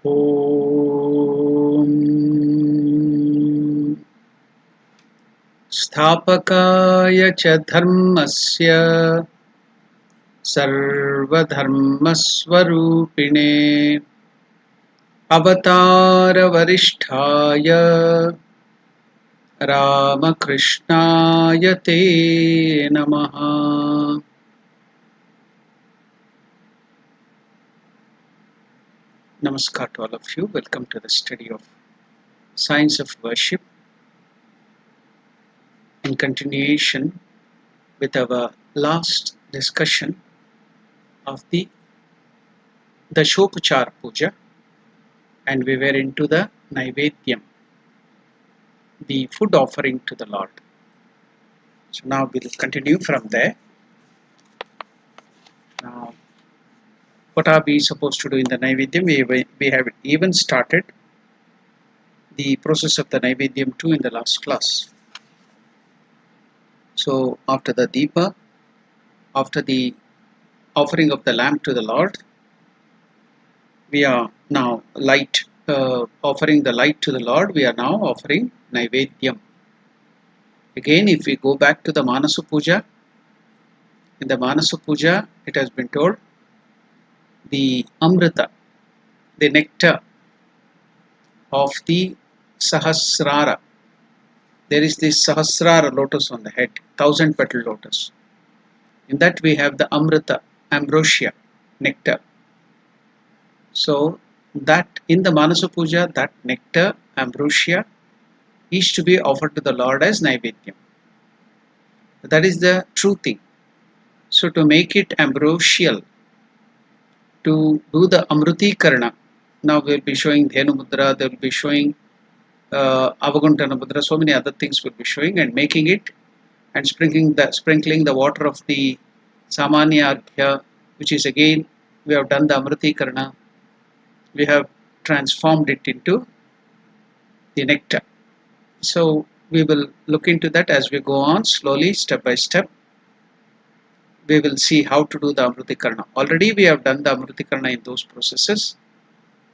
ॐ स्थापकाय च धर्मस्य सर्वधर्मस्वरूपिणे अवतारवरिष्ठाय रामकृष्णाय ते नमः। Namaskar to all of you. Welcome to the study of Science of Worship in continuation with our last discussion of the Dashopachar Puja, and we were into the Naivedyam, the food offering to the Lord. So now we'll continue from there. Now, what are we supposed to do in the Naivedyam? We have even started the process of the Naivedyam too in the last class. So after the Deepa, after the offering of the lamp to the Lord, we are now offering the light to the Lord. We are now offering Naivedyam. Again, if we go back to the Manasa Puja, in the Manasa Puja, it has been told the Amrita, the nectar of the Sahasrara. There is this Sahasrara lotus on the head, 1,000 petal lotus. In that we have the Amrita, ambrosia, nectar. So that in the Manasa Puja, that nectar, ambrosia, is to be offered to the Lord as Naivedyam. That is the true thing. So to make it ambrosial, to do the Amrutikarana, now we will be showing Dhenu Mudra, they will be showing Avaguntana Mudra, so many other things will be showing, and making it and sprinkling the water of the Samanya Arghya, which is again we have done the Amrutikarana, we have transformed it into the nectar. So we will look into that as we go on slowly, step by step. We will see how to do the Amrutikarana. Already we have done the Amrutikarana in those processes.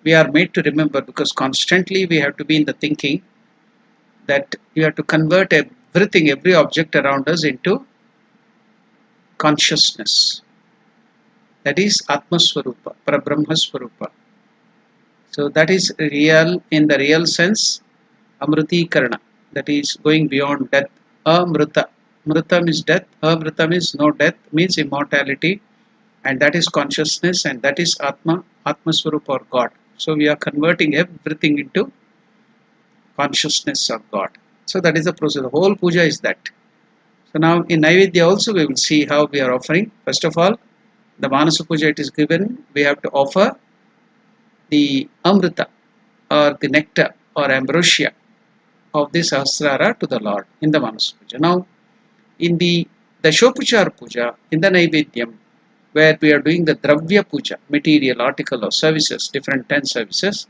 We are made to remember, because constantly we have to be in the thinking that we have to convert everything, every object around us into consciousness. That is Atma Swarupa, Parabrahma Swarupa. So that is real, in the real sense, Amrutikarana. That is going beyond death. Amrita. Mrita means death. Amrita means no death, means immortality. And that is consciousness, and that is Atma, Atma Swarupa or God. So we are converting everything into consciousness of God. So that is the process. The whole puja is that. So now in Naivedya also we will see how we are offering. First of all, the Manasa Puja, it is given, we have to offer the Amrita or the nectar or ambrosia of the Sahasrara to the Lord in the Manasa Puja. Now in the Dashopachar Puja, in the Naivedyam, where we are doing the Dravya Puja, material, article or services, different 10 services.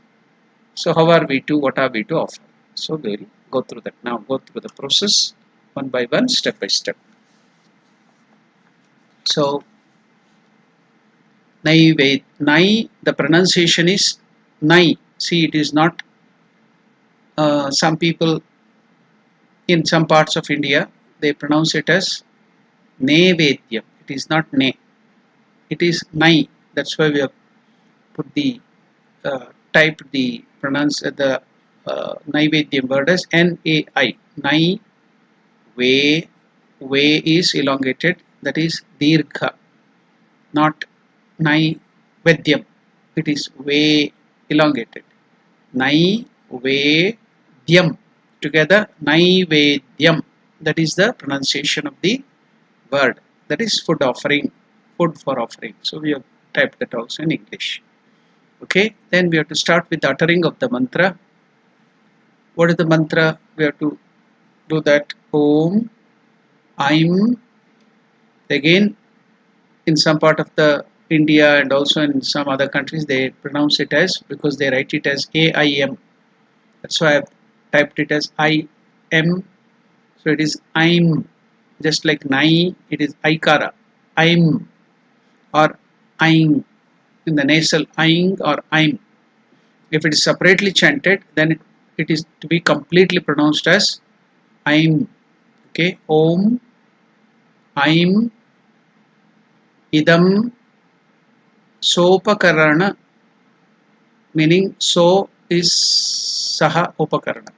So how are we to, what are we to offer? So we will go through that now, go through the process one by one, step by step. So Nai, the pronunciation is Nai. See, it is not, some people in some parts of India, they pronounce it as Nevedyam. It is not Ne. It is Nai. That's why we have put the typed the Naivedyam word as N-A-I. Nai, Ve is elongated. That is Dirgha, not Naivedyam. It is Ve elongated. Naivedyam. Together, Naivedyam. That is the pronunciation of the word. That is food offering, food for offering. So we have typed that also in English. Okay, then we have to start with the uttering of the mantra. What is the mantra? We have to do that. Om, Aim. Again, in some part of the India and also in some other countries, they pronounce it as, because they write it as A-I-M. That's why I have typed it as I-M. So it is Aim. Just like Nai, it is Aikara. Aim or Aing. In the nasal Aing or Aim. If it is separately chanted, then it is to be completely pronounced as Aim. Okay, Om, Aim, Idam, Sopakarana, meaning so is Saha Upakarana.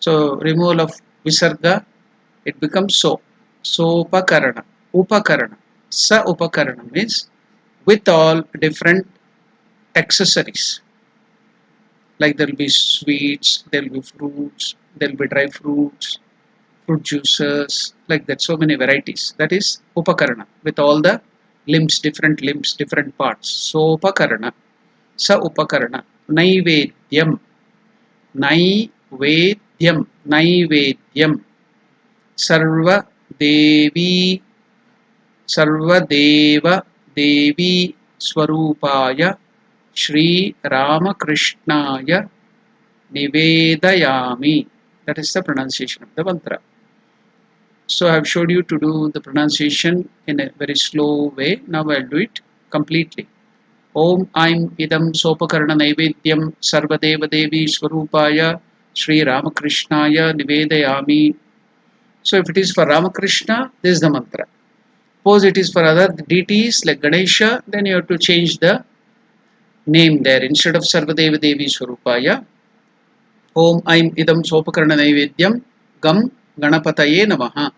So removal of Visarga, it becomes so. Sopakarana, Upakarana. Sa Upakarana means with all different accessories. Like there will be sweets, there will be fruits, there will be dry fruits, fruit juices, like that, so many varieties. That is Upakarana, with all the limbs, different parts. So Upakarana, Sa Upakarana, Naivedyam, Naivedyam, Sarva Devi, Sarva Deva Devi Swarupaya, Shri Ramakrishnaya Nivedayami. That is the pronunciation of the mantra. So I have showed you to do the pronunciation in a very slow way. Now I'll do it completely. Om Aim Idam Sopakarana Naivedyam Sarvadeva Devi Swarupaya Shri Ramakrishnaya Nivedayami. So if it is for Ramakrishna, this is the mantra. Suppose it is for other deities like Ganesha, then you have to change the name there. Instead of Sarvadeva Devi Swarupaya, Om Aim Idam Sopakarana Naivedyam Gam Ganapataye Namaha.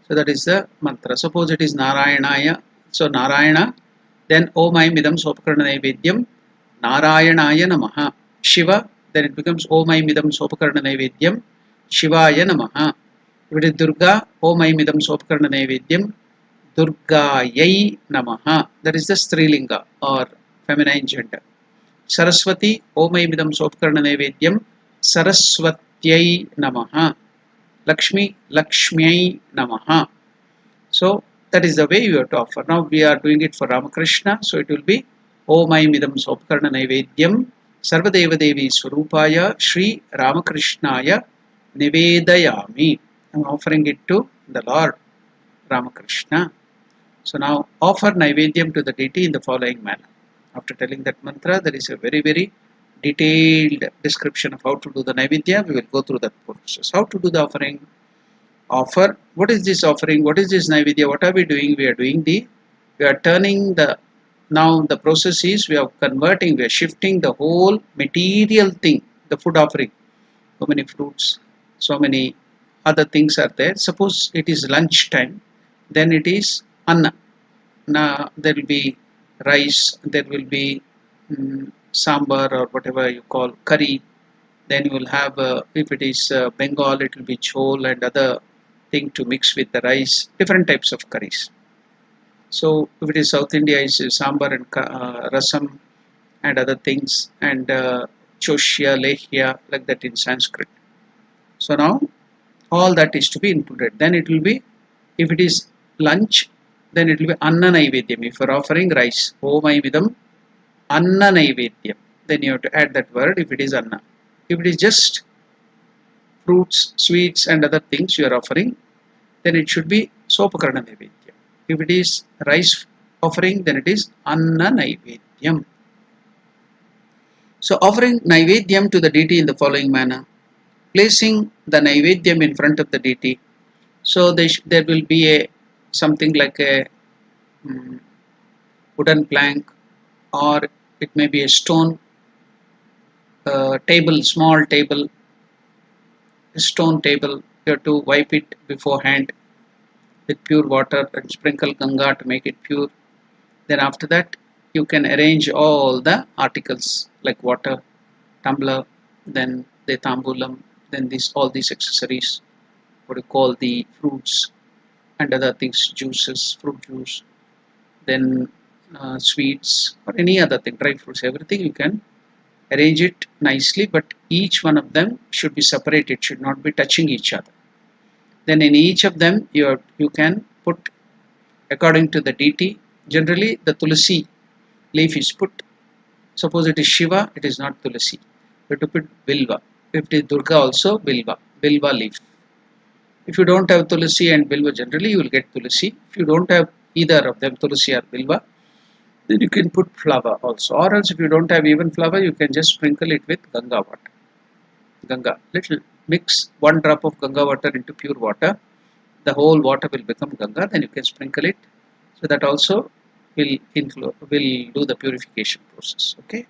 So that is the mantra. Suppose it is Narayanaya. So Narayana, then Om Aim Idam Sopakarana Naivedyam Narayanaya Namaha. Shiva, then it becomes Om Aim Idam Sopakarana Naivedyam Shivaya Namaha. If it is Durga, Om Aim Idam Sopakarana Naivedyam Durgayai Namaha. That is the Strilinga or feminine gender. Saraswati, Om Aim Idam Sopakarana Naivedyam Saraswatyai Namaha. Lakshmi, Lakshmyai Namaha. So that is the way you have to offer. Now we are doing it for Ramakrishna, so it will be Om Aim Idam Sopakarana Naivedyam Sarvadeva Devi Swarupaya Shri Ramakrishnaya Nivedayami. I am offering it to the Lord Ramakrishna. So now offer Naivedyam to the deity in the following manner. After telling that mantra, there is a very detailed description of how to do the Naivedya. We will go through that process. How to do the offering? Offer. What is this offering? What is this Naivedya? What are we doing? We are turning the, now the process is we are converting, we are shifting the whole material thing, the food offering. So many fruits, so many other things are there. Suppose it is lunch time, then it is anna. Now there will be rice, there will be sambar or whatever you call curry. Then you will have, if it is Bengal, it will be chol and other thing to mix with the rice, different types of curries. So if it is South India, is sambar and rasam and other things, and choshya, lehya, like that in Sanskrit. So now all that is to be included. Then it will be, if it is lunch, then it will be anna naivedyam. If you are offering rice, Om Aim Idam Anna Naivedyam, then you have to add that word if it is Anna. If it is just fruits, sweets and other things you are offering, then it should be Sopakarana Naivedyam. If it is rice offering, then it is Anna Naivedyam. So offering Naivedyam to the deity in the following manner. Placing the Naivedyam in front of the deity. So there will be a something like a wooden plank, or it may be a stone table, small table, stone table. You have to wipe it beforehand with pure water and sprinkle Ganga to make it pure. Then after that you can arrange all the articles like water, tumbler, then the tambulam, then all these accessories, what you call the fruits and other things, juices, fruit juice, then sweets or any other thing, dry fruits, everything you can arrange it nicely, but each one of them should be separated, should not be touching each other. Then in each of them you can put according to the deity. Generally the tulsi leaf is put. Suppose it is Shiva, it is not tulsi. You have to put bilva. If it is Durga also, bilva leaf. If you don't have tulsi and bilva, generally you will get tulsi. If you don't have either of them, tulsi or bilva, Then you can put flour also, or else if you don't have even flour, you can just sprinkle it with Ganga water. Ganga, little mix 1 drop of Ganga water into pure water. The whole water will become Ganga. Then you can sprinkle it. So that also will do the purification process. Okay.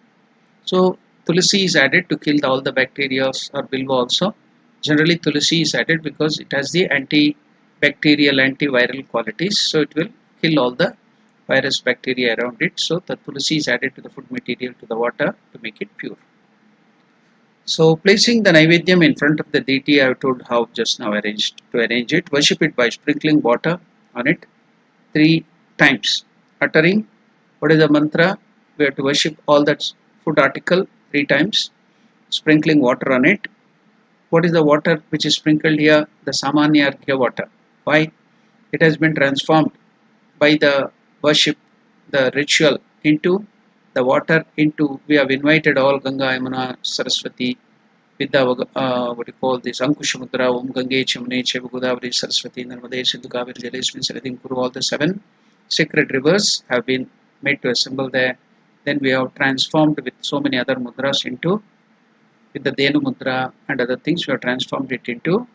So tulsi is added to kill all the bacteria, or bilva also. Generally tulsi is added because it has the antibacterial, antiviral qualities. So it will kill all the virus bacteria around it. So the tulsi is added to the food material, to the water, to make it pure. So placing the Naivedyam in front of the deity, I have told how just now arranged to arrange it. Worship it by sprinkling water on it 3 times. Uttering what is the mantra? We have to worship all that food article 3 times. Sprinkling water on it. What is the water which is sprinkled here? The Samanya Arghya water. Why? It has been transformed by the worship, the ritual, into the water, into, we have invited all Ganga, Yamuna, Saraswati, with the what you call this Ankushamudra, Om Gange, Chamune, Chevu, Godavari, Saraswati, Narmade, Sindhu, Kaveri, Jalesh, means anything, Kuru, all the 7 sacred rivers have been made to assemble there. Then we have transformed with so many other mudras into, with the Denu Mudra and other things, we have transformed it into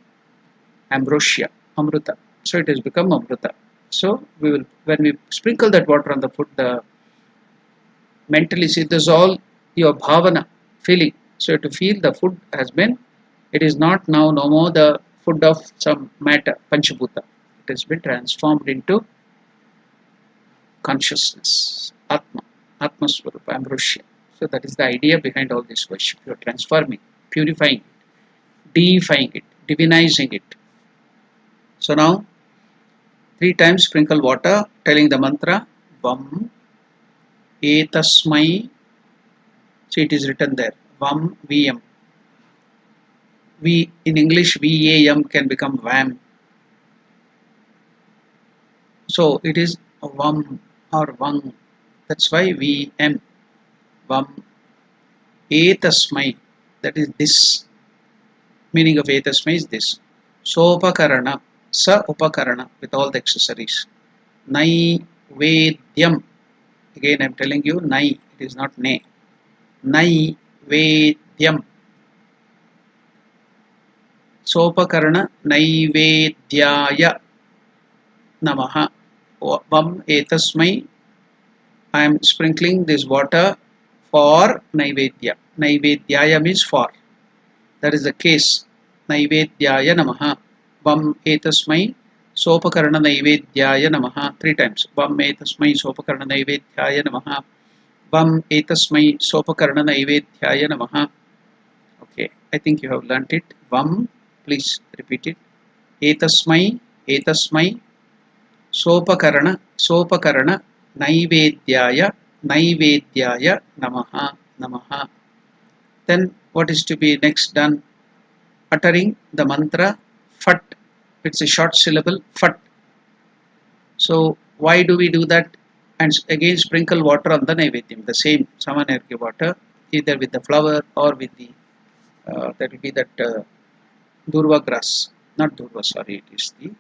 ambrosia, Amruta. So it has become Amruta. So we will, when we sprinkle that water on the food, the mentally see this all your bhavana, feeling. So to feel the food has been, it is not now no more the food of some matter, Panchabhuta. It has been transformed into consciousness, Atma, Atma Swarupa, ambrosia. So that is the idea behind all this worship. You are transforming, purifying it, deifying it, divinizing it. So now 3 times sprinkle water, telling the mantra Vam Etasmai. So it is written there Vam VM. We in English VAM can become VAM. So it is Vam or Vang. That's why VM. Vam Etasmai. That is this. Meaning of Etasmai is this. Sopakarana. Sa Upakarana, with all the accessories. Nai Vedyam. Again I am telling you Nai. It is not Ne. Nai Vedyam. Sopakarana Naivedyaya Namaha. Vam Etasmai. I am sprinkling this water for Naivedya. Naivedyaya means for. That is the case. Naivedyaya Namaha. Vam Etasmai Sopakarana Naivedyaya Namaha. 3 times. Vam Etasmai Sopakarana Naivedyaya Namaha. Vam Etasmai Sopakarana Naivedyaya Namaha. Okay, I think you have learnt it. Vam, please repeat it. Etasmai, Etasmai Sopakarana, Sopakarana Naivedyaya, Naivedyaya Namaha, Namaha. Then what is to be next done? Uttering the mantra Fat. It's a short syllable, Fat. So why do we do that? And again sprinkle water on the Naivedyam, the same Samanargya water, either with the flower or with the that will be that Durva grass, not Durva, sorry, it is the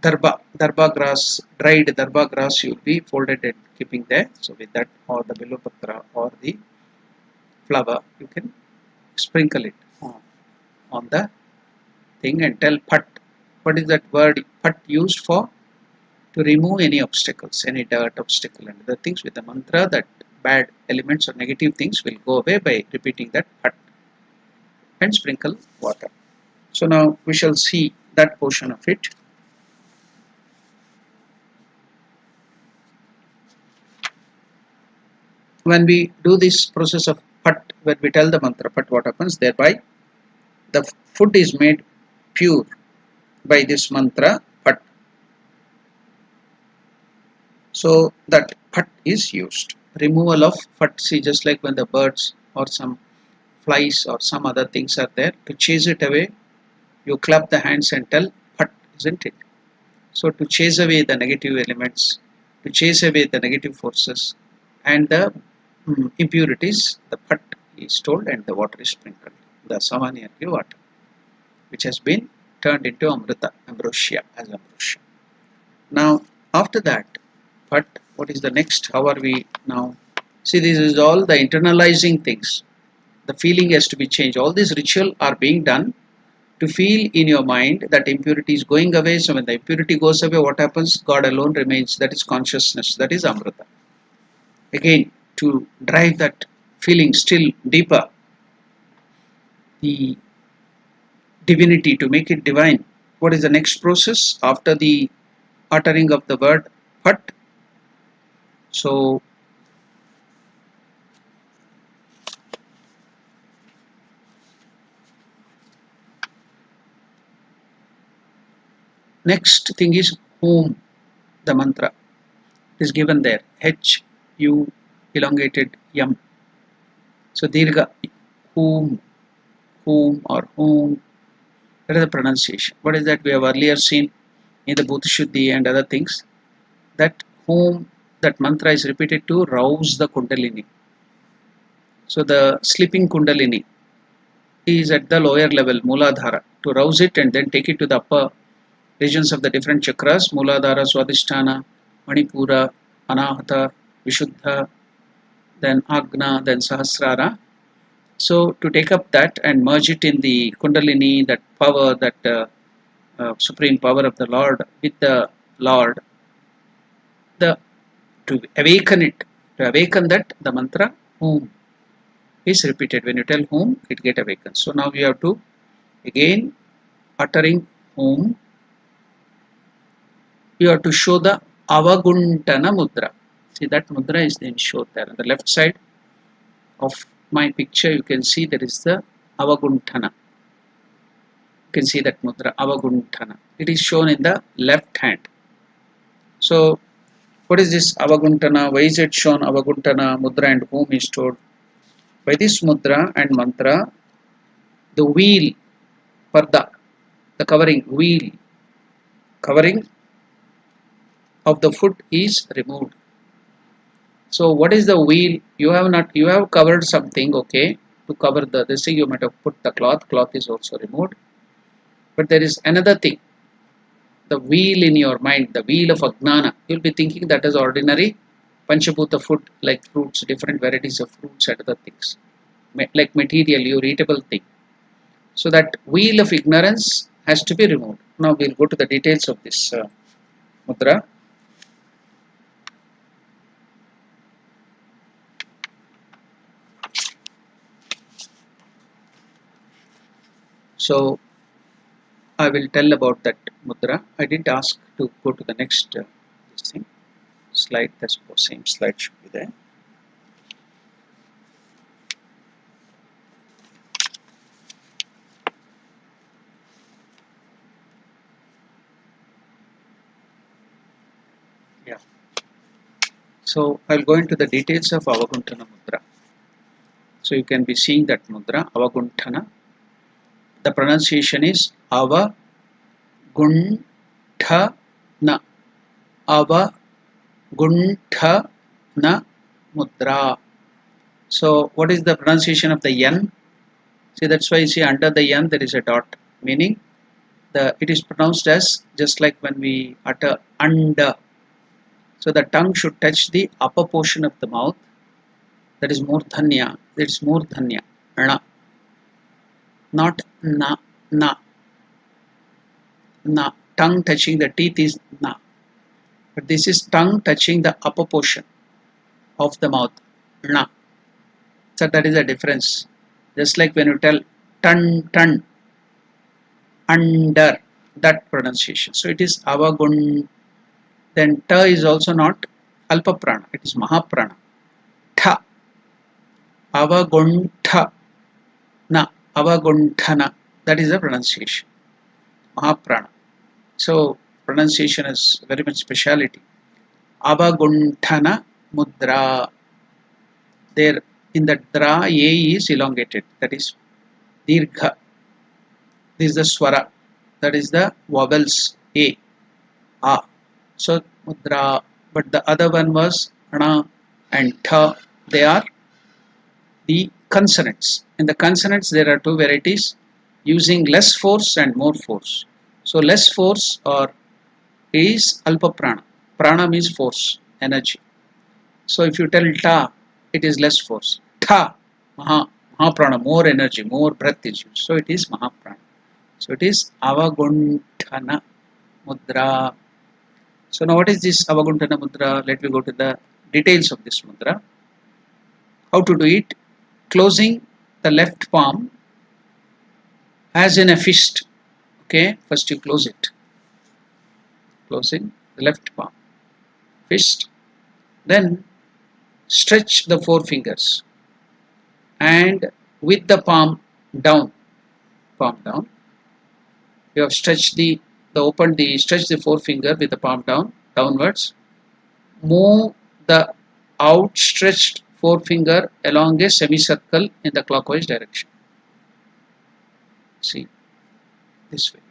Darba grass, dried Darba grass you will be folded and keeping there. So with that, or the Bilopatra or the flower, you can sprinkle it on the thing and tell Pat. What is that word Pat used for? To remove any obstacles, any dirt, obstacle and other things. With the mantra, that bad elements or negative things will go away by repeating that Pat and sprinkle water. So now we shall see that portion of it. When we do this process of Pat, when we tell the mantra Pat, what happens? Thereby the food is made pure by this mantra Pat. So that Pat is used. Removal of Pat, see, just like when the birds or some flies or some other things are there, to chase it away, you clap the hands and tell Pat, isn't it? So to chase away the negative elements, to chase away the negative forces and the impurities, the Pat is told and the water is sprinkled, the Samanargya water, which has been turned into Amrita, ambrosia, as ambrosia. Now after that, But what is the next? How are we now? See, this is all the internalizing things. The feeling has to be changed. All these ritual are being done to feel in your mind that impurity is going away. So when the impurity goes away, what happens? God alone remains. That is consciousness. That is Amrita. Again, to drive that feeling still deeper, the divinity, to make it divine. What is the next process after the uttering of the word Phat? So next thing is whom, the mantra is given there. H U elongated yam. So dirgha, whom, or whom. That is the pronunciation. What is that? We have earlier seen in the Bhuta Shuddhi and other things that whom, that mantra is repeated to rouse the Kundalini. So the sleeping Kundalini is at the lower level, Mooladhara. To rouse it and then take it to the upper regions of the different chakras, Mooladhara, Swadhisthana, Manipura, Anahata, Vishuddha, then Agna, then Sahasrara. So to take up that and merge it in the Kundalini, that power, that supreme power of the Lord with the Lord, to awaken it, to awaken that, the mantra whom is repeated. When you tell whom, it get awakened. So now we have to again uttering whom, you have to show the Avaguntana mudra. See, that mudra is then shown there on the left side of my picture. You can see there is the Avaguntana. You can see that mudra Avaguntana. It is shown in the left hand. So what is this Avaguntana? Why is it shown Avaguntana mudra and whom is told? By this mudra and mantra, the wheel, parda, the covering of the foot is removed. So what is the wheel? You have covered something, okay, to cover this thing. You might have put the cloth is also removed. But there is another thing, the wheel in your mind, the wheel of Ajnana. You'll be thinking that is ordinary Panchabhuta food, like fruits, different varieties of fruits and other things, like material, your eatable thing. So that wheel of ignorance has to be removed. Now we'll go to the details of this mudra. So I will tell about that mudra. I did ask to go to the next this thing slide. That's the same slide should be there. Yeah. So I'll go into the details of Avaguntana mudra. So you can be seeing that mudra Avaguntana. The pronunciation is Avaguntana. Avaguntana mudra. So what is the pronunciation of the yan? See, that's why you see under the yan there is a dot, meaning it is pronounced as just like when we utter under. So the tongue should touch the upper portion of the mouth. That is murdhanya. It's murdhanya. Na. Not na. Na. Na. Tongue touching the teeth is na. But this is tongue touching the upper portion of the mouth. Na. So that is the difference. Just like when you tell tun, under, that pronunciation. So it is avagun. Then ta is also not alpa prana. It is mahaprana. Tha. Avaguntha. Na. Avagunthana. That is the pronunciation. Mahaprana. So pronunciation is very much speciality. Avagunthana mudra. There in the dra, a is elongated. That is dirgha. This is the swara. That is the vowels a. So mudra. But the other one was ana and tha. They are the consonants. In the consonants there are two varieties, using less force and more force. So less force is alpa prana. Prana means force, energy. So if you tell ta, it is less force. Tha, Mahaprana, more energy, more breath is used. So it is Mahaprana. So it is Avagunthana Mudra. So now what is this Avagunthana Mudra? Let me go to the details of this mudra. How to do it? Closing the left palm as in a fist. Okay, first you close it. Closing the left palm. Fist. Then stretch the four fingers. And with the palm down. You have stretched stretch the forefinger with the palm downwards. Move the outstretched forefinger along a semicircle in the clockwise direction. See, this way.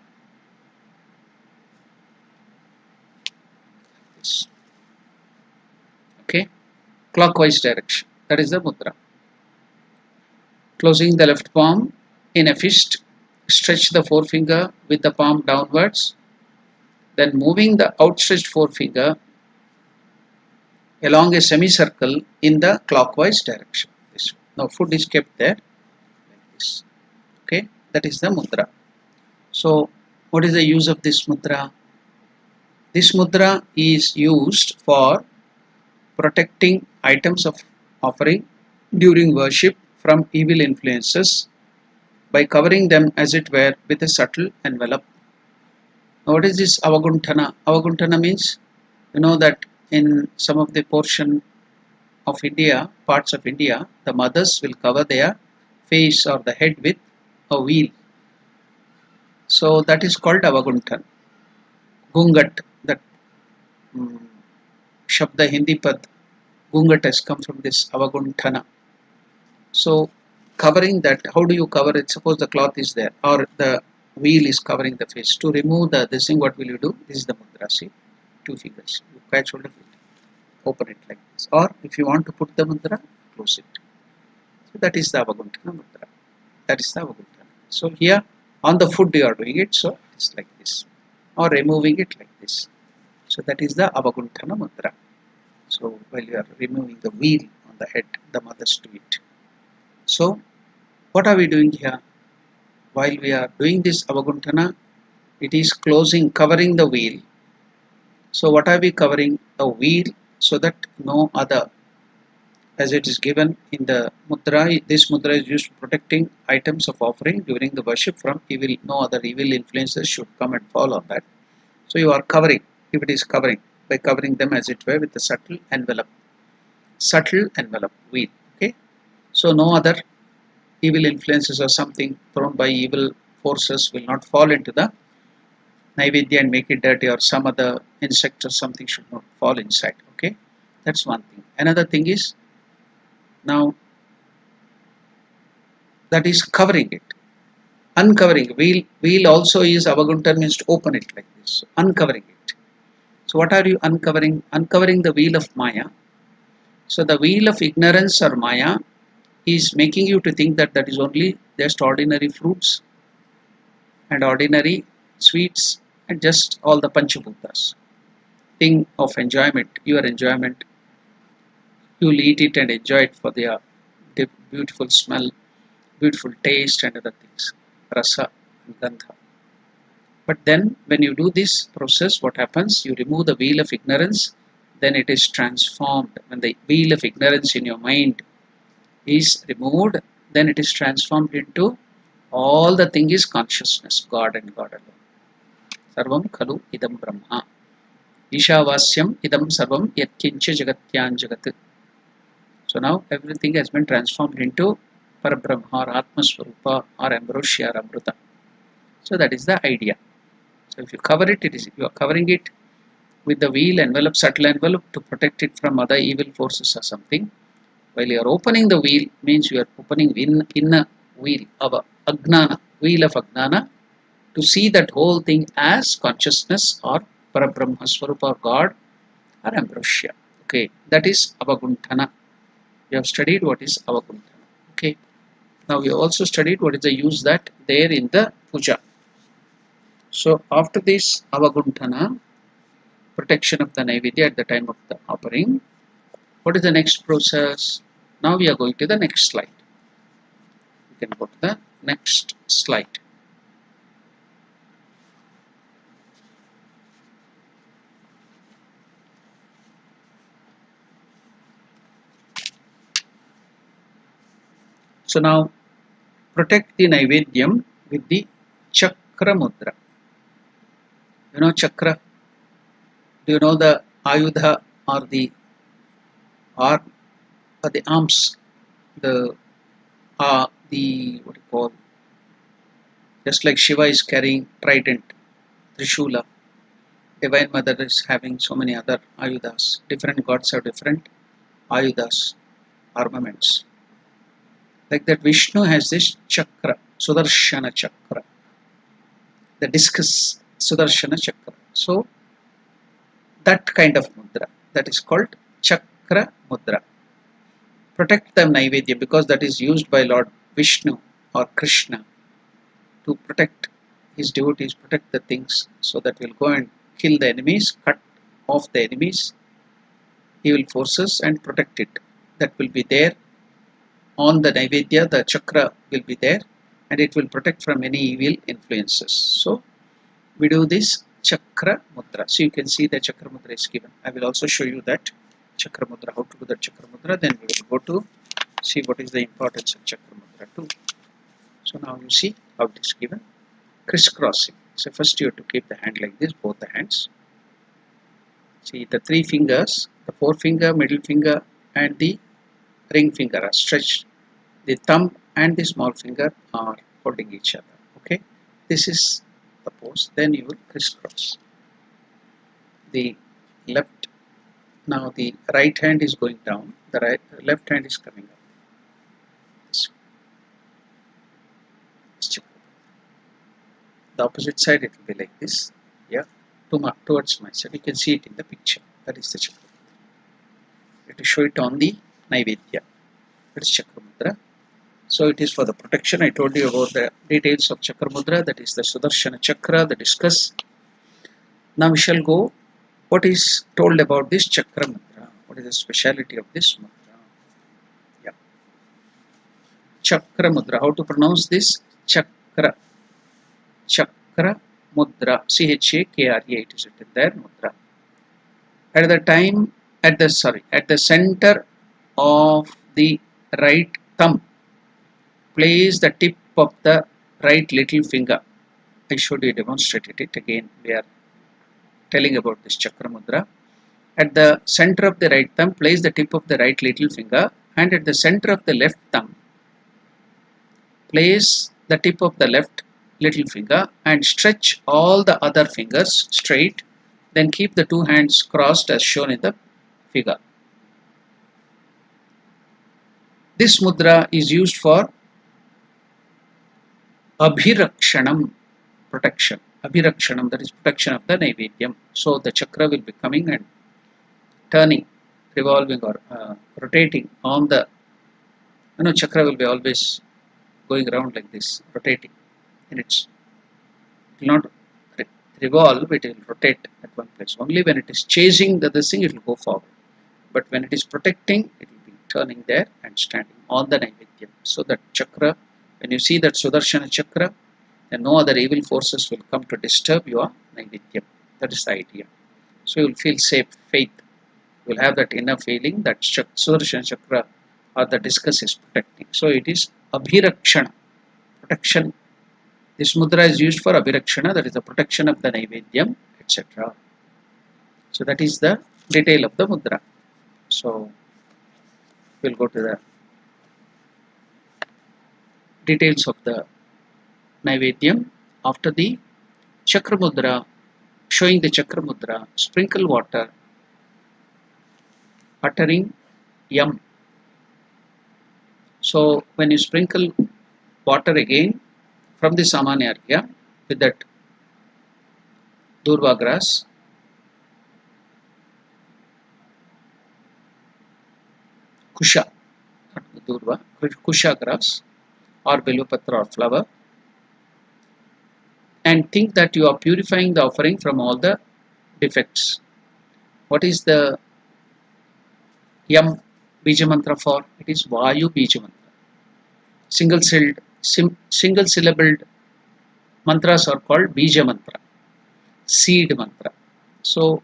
This. Okay, clockwise direction. That is the mudra. Closing the left palm in a fist. Stretch the forefinger with the palm downwards. Then moving the outstretched forefinger along a semicircle in the clockwise direction. This. Now foot is kept there like this. Okay, that is the mudra. So what is the use of this mudra? This mudra is used for protecting items of offering during worship from evil influences by covering them as it were with a subtle envelope. Now what is this Avagunthana? Avagunthana means, you know that in some of the portion of India, parts of India, the mothers will cover their face or the head with a wheel. So that is called Avagunthana. Gungat, that Shabda Hindi pad, Gungat has come from this Avagunthana. So covering that, how do you cover it? Suppose the cloth is there or the wheel is covering the face. To remove this thing, what will you do? This is the mudra. See, two fingers. You catch hold of it, open it like this. Or if you want to put the mudra, close it. So that is the Avagunthana mudra. That is the Avagunthana. So here on the foot you are doing it, so it's like this. Or removing it like this. So that is the Avagunthana mudra. So while you are removing the wheel on the head, the mothers do it. So what are we doing here? While we are doing this Avagunthana, it is covering the wheel. So what are we covering? A wheel, so that no other, as it is given in the mudra, this mudra is used for protecting items of offering during the worship from evil. No other evil influences should come and fall on that. So you are covering, if it is covering, by covering them as it were with a subtle envelope. Subtle envelope, wheel. Okay. So no other evil influences or something thrown by evil forces will not fall into the Naivedya and make it dirty, or some other insect or something should not fall inside. Okay, that's one thing. Another thing is, now that is covering it. Uncovering, wheel also is Avagunthana, means to open it like this. So uncovering it. So what are you uncovering? Uncovering the wheel of Maya. So the wheel of ignorance or Maya is making you to think that that is only just ordinary fruits and ordinary sweets and just all the Panchabhutas. Thing of enjoyment, your enjoyment. You will eat it and enjoy it for their beautiful smell, beautiful taste and other things. Rasa and Gandha. But then when you do this process, what happens? You remove the wheel of ignorance, then it is transformed. When the wheel of ignorance in your mind is removed, then it is transformed into all the thing is consciousness, God and God alone. Sarvam khalu idam brahma. Ishavasyam idam sarvam yatkincha jagatyan jagat. So now everything has been transformed into Parabrahma or Atma Swarupa or Ambrosia or Amruta. So that is the idea. So if you cover it, you are covering it with the wheel envelope, subtle envelope, to protect it from other evil forces or something. While you are opening the wheel, means you are opening in a wheel of Agnana, wheel of Agnana, to see that whole thing as consciousness or Parabrahma Swarupa or God or Ambrosia. Okay, that is Avagunthana. We have studied what is Avagunthana. Okay, now we have also studied what is the use that there in the puja. So after this Avagunthana, protection of the Naivedya at the time of the offering. What is the next process? Now we are going to the next slide. You can go to the next slide. So now protect the Naivedyam with the Chakra Mudra. You know Chakra? Do you know the Ayudha or the arm or the arms? The what do you call? Just like Shiva is carrying trident, Trishula, Divine Mother is having so many other Ayudhas. Different gods have different Ayudhas, armaments. Like that, Vishnu has this chakra, Sudarshana chakra, the discus, Sudarshana chakra. So, that kind of mudra, that is called chakra mudra. Protect the Naivedya because that is used by Lord Vishnu or Krishna to protect his devotees, protect the things, so that will go and kill the enemies, cut off the enemies, evil forces, and protect it. That will be there on the Naivedya, the chakra will be there, and it will protect from any evil influences. So we do this chakra mudra. So you can see the chakra mudra is given. I will also show you that chakra mudra, how to do the chakra mudra. Then we will go to see what is the importance of chakra mudra too. So now you see how it is given. Crisscrossing. So first you have to keep the hand like this, both the hands. See the three fingers, the forefinger, middle finger, and the ring finger are stretched. The thumb and the small finger are holding each other. Okay, this is the pose. Then you will crisscross. The left, now the right hand is going down. The left hand is coming up. The opposite side it will be like this. Yeah, towards my side. You can see it in the picture. That is the chakra. You have to show it on the Naivedya. That is chakra mudra. So it is for the protection. I told you about the details of chakra mudra. That is the Sudarshana chakra, the discus. Now we shall go. What is told about this chakra mudra? What is the speciality of this mudra? Yeah. Chakra mudra. How to pronounce this? Chakra. Chakra mudra. Chakra. It is written there. Mudra. At the center of the right thumb, place the tip of the right little finger. I showed you, demonstrated it again. We are telling about this chakra mudra. At the center of the right thumb, place the tip of the right little finger, and at the center of the left thumb, place the tip of the left little finger and stretch all the other fingers straight. Then keep the two hands crossed as shown in the figure. This mudra is used for Abhirakshanam, protection. Abhirakshanam, that is protection of the Naivedyam. So the chakra will be coming and turning, revolving or rotating on the, chakra will be always going around like this, rotating. And it will not revolve, it will rotate at one place. Only when it is chasing the thing, it will go forward. But when it is protecting, it will be turning there and standing on the Naivedyam. So that chakra, when you see that Sudarshana chakra, then no other evil forces will come to disturb your Naivedyam. That is the idea. So you will feel safe, faith. You will have that inner feeling that Sudarshana chakra or the discus is protecting. So it is Abhirakshana, protection. This mudra is used for Abhirakshana, that is the protection of the Naivedyam, etc. So that is the detail of the mudra. So we'll go to the details of the Naivedyam. After the chakra mudra, showing the chakra mudra, sprinkle water, uttering yam. So when you sprinkle water again from the Samanya area with that Durva grass, Kusha, not Durva, Kusha grass or Belupatra or flower, and think that you are purifying the offering from all the defects What is the Yam Bija Mantra for? It is Vayu Bija Mantra. Single syllabled mantras are called Bija Mantra, seed mantra. So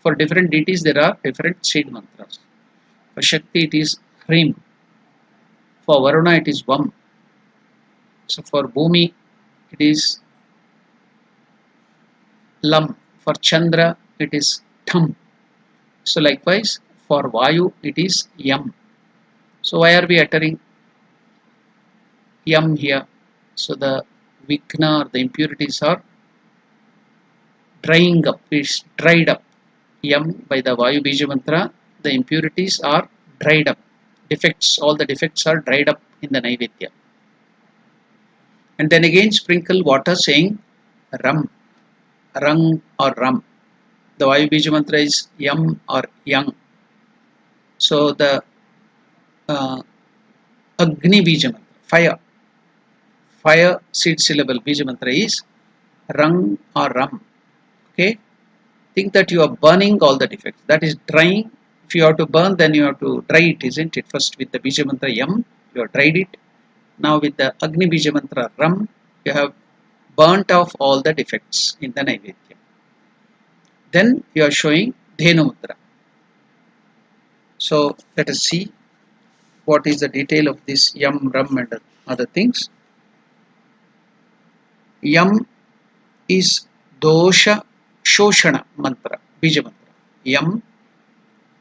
for different deities there are different seed mantras. For Shakti it is Hrim. For Varuna it is Vam. So for Bhumi it is Lam. For Chandra it is Tham. So likewise for Vayu it is Yam. So why are we uttering Yam here? So the Vigna or the impurities are drying up. It's dried up. Yam by the Vayu Bija Mantra, the impurities are dried up. Defects, all the defects are dried up in the Naivedya. And then again sprinkle water saying Ram, Rang or Ram. The Vayu Bija Mantra is Yam or Yang. So the Agni Bija Mantra, fire seed syllable Bija Mantra is Rang or Ram. Okay, think that you are burning all the defects. That is drying. If you have to burn, then you have to dry it, isn't it? First with the Bija Mantra Yam, you have dried it. Now with the Agni Bija Mantra Ram, you have burnt off all the defects in the Naivedya. Then you are showing Dhenu Mudra. So let us see what is the detail of this Yam, Ram and other things. Yam is Dosha Shoshana Mantra, Bija Mantra. Yam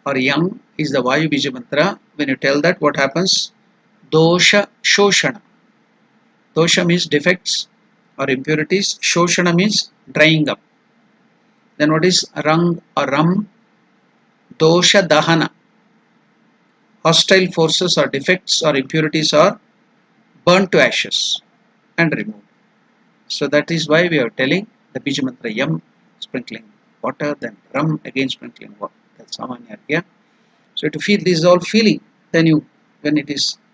or Yang is the Vayu Bija Mantra. When you tell that, what happens? Dosha Shoshana. Dosha means defects or impurities. Shoshana means drying up. Then what is Rang or Ram? Dosha Dahana. Hostile forces or defects or impurities are burnt to ashes and removed. So that is why we are telling the Bija Mantra Yam, sprinkling water, then Ram, again sprinkling water. That's Samanya Argya. So to feel this is all feeling, then when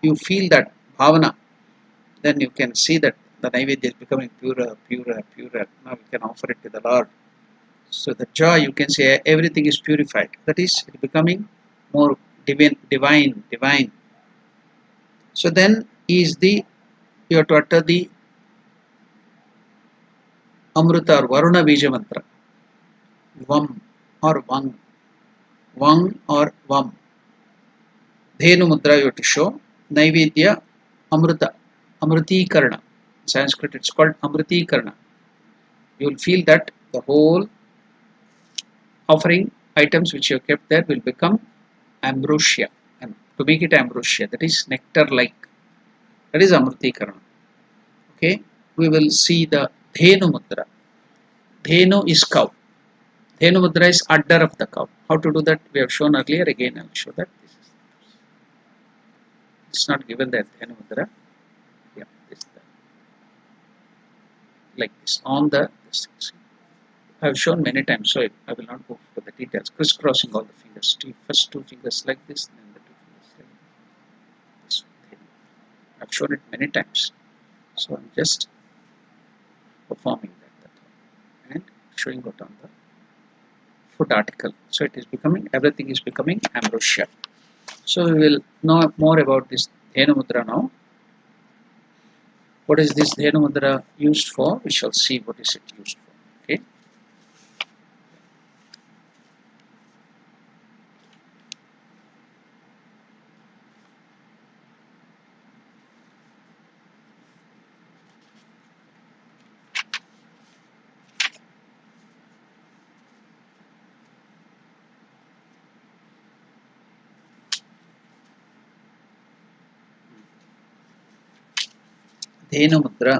you feel that bhavana, then you can see that the Naivedya is becoming purer, purer, purer. Now we can offer it to the Lord. So the joy, you can say everything is purified. That is becoming more divine. So then you have to utter the Amrita or Varuna Bija Mantra. Vam or Vang. Vang or Vam. Dhenu Mudra you have to show. Naivedya Amrita. Amritikarana. In Sanskrit it's called Amritikarana. You will feel that the whole offering items which you have kept there will become ambrosia. And to make it ambrosia, that is nectar like. That is Amritikarana. Okay. We will see the Dhenu Mudra. Dhenu is cow. Dhenu Mudra is udder of the cow. How to do that? We have shown earlier. Again, I will show that. It's not given that Dhenu Mudra. Yeah, like this on the. I have shown many times, so I will not go for the details. Crisscrossing all the fingers. First two fingers like this, then the two fingers like this. I have shown it many times. So I am just performing that and showing it on the foot article. So it is becoming, everything is becoming ambrosia. So we will know more about this Dhenu Mudra now. What is this Dhenu Mudra used for? We shall see what is it used for. Okay. Dhenu Mudra.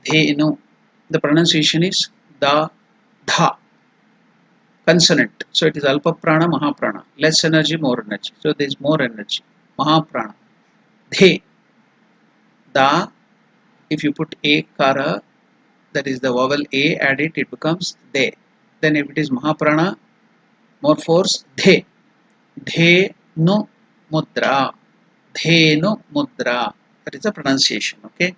Dhenu. The pronunciation is Da, Dha. Consonant. So it is Alpa Prana, Mahaprana. Less energy, more energy. So there is more energy. Mahaprana. The. Da. If you put A Kara, that is the vowel A, add it, it becomes De. Then if it is Mahaprana, more force, The. Dhenu Mudra. Dhenu Mudra. That is the pronunciation. Okay.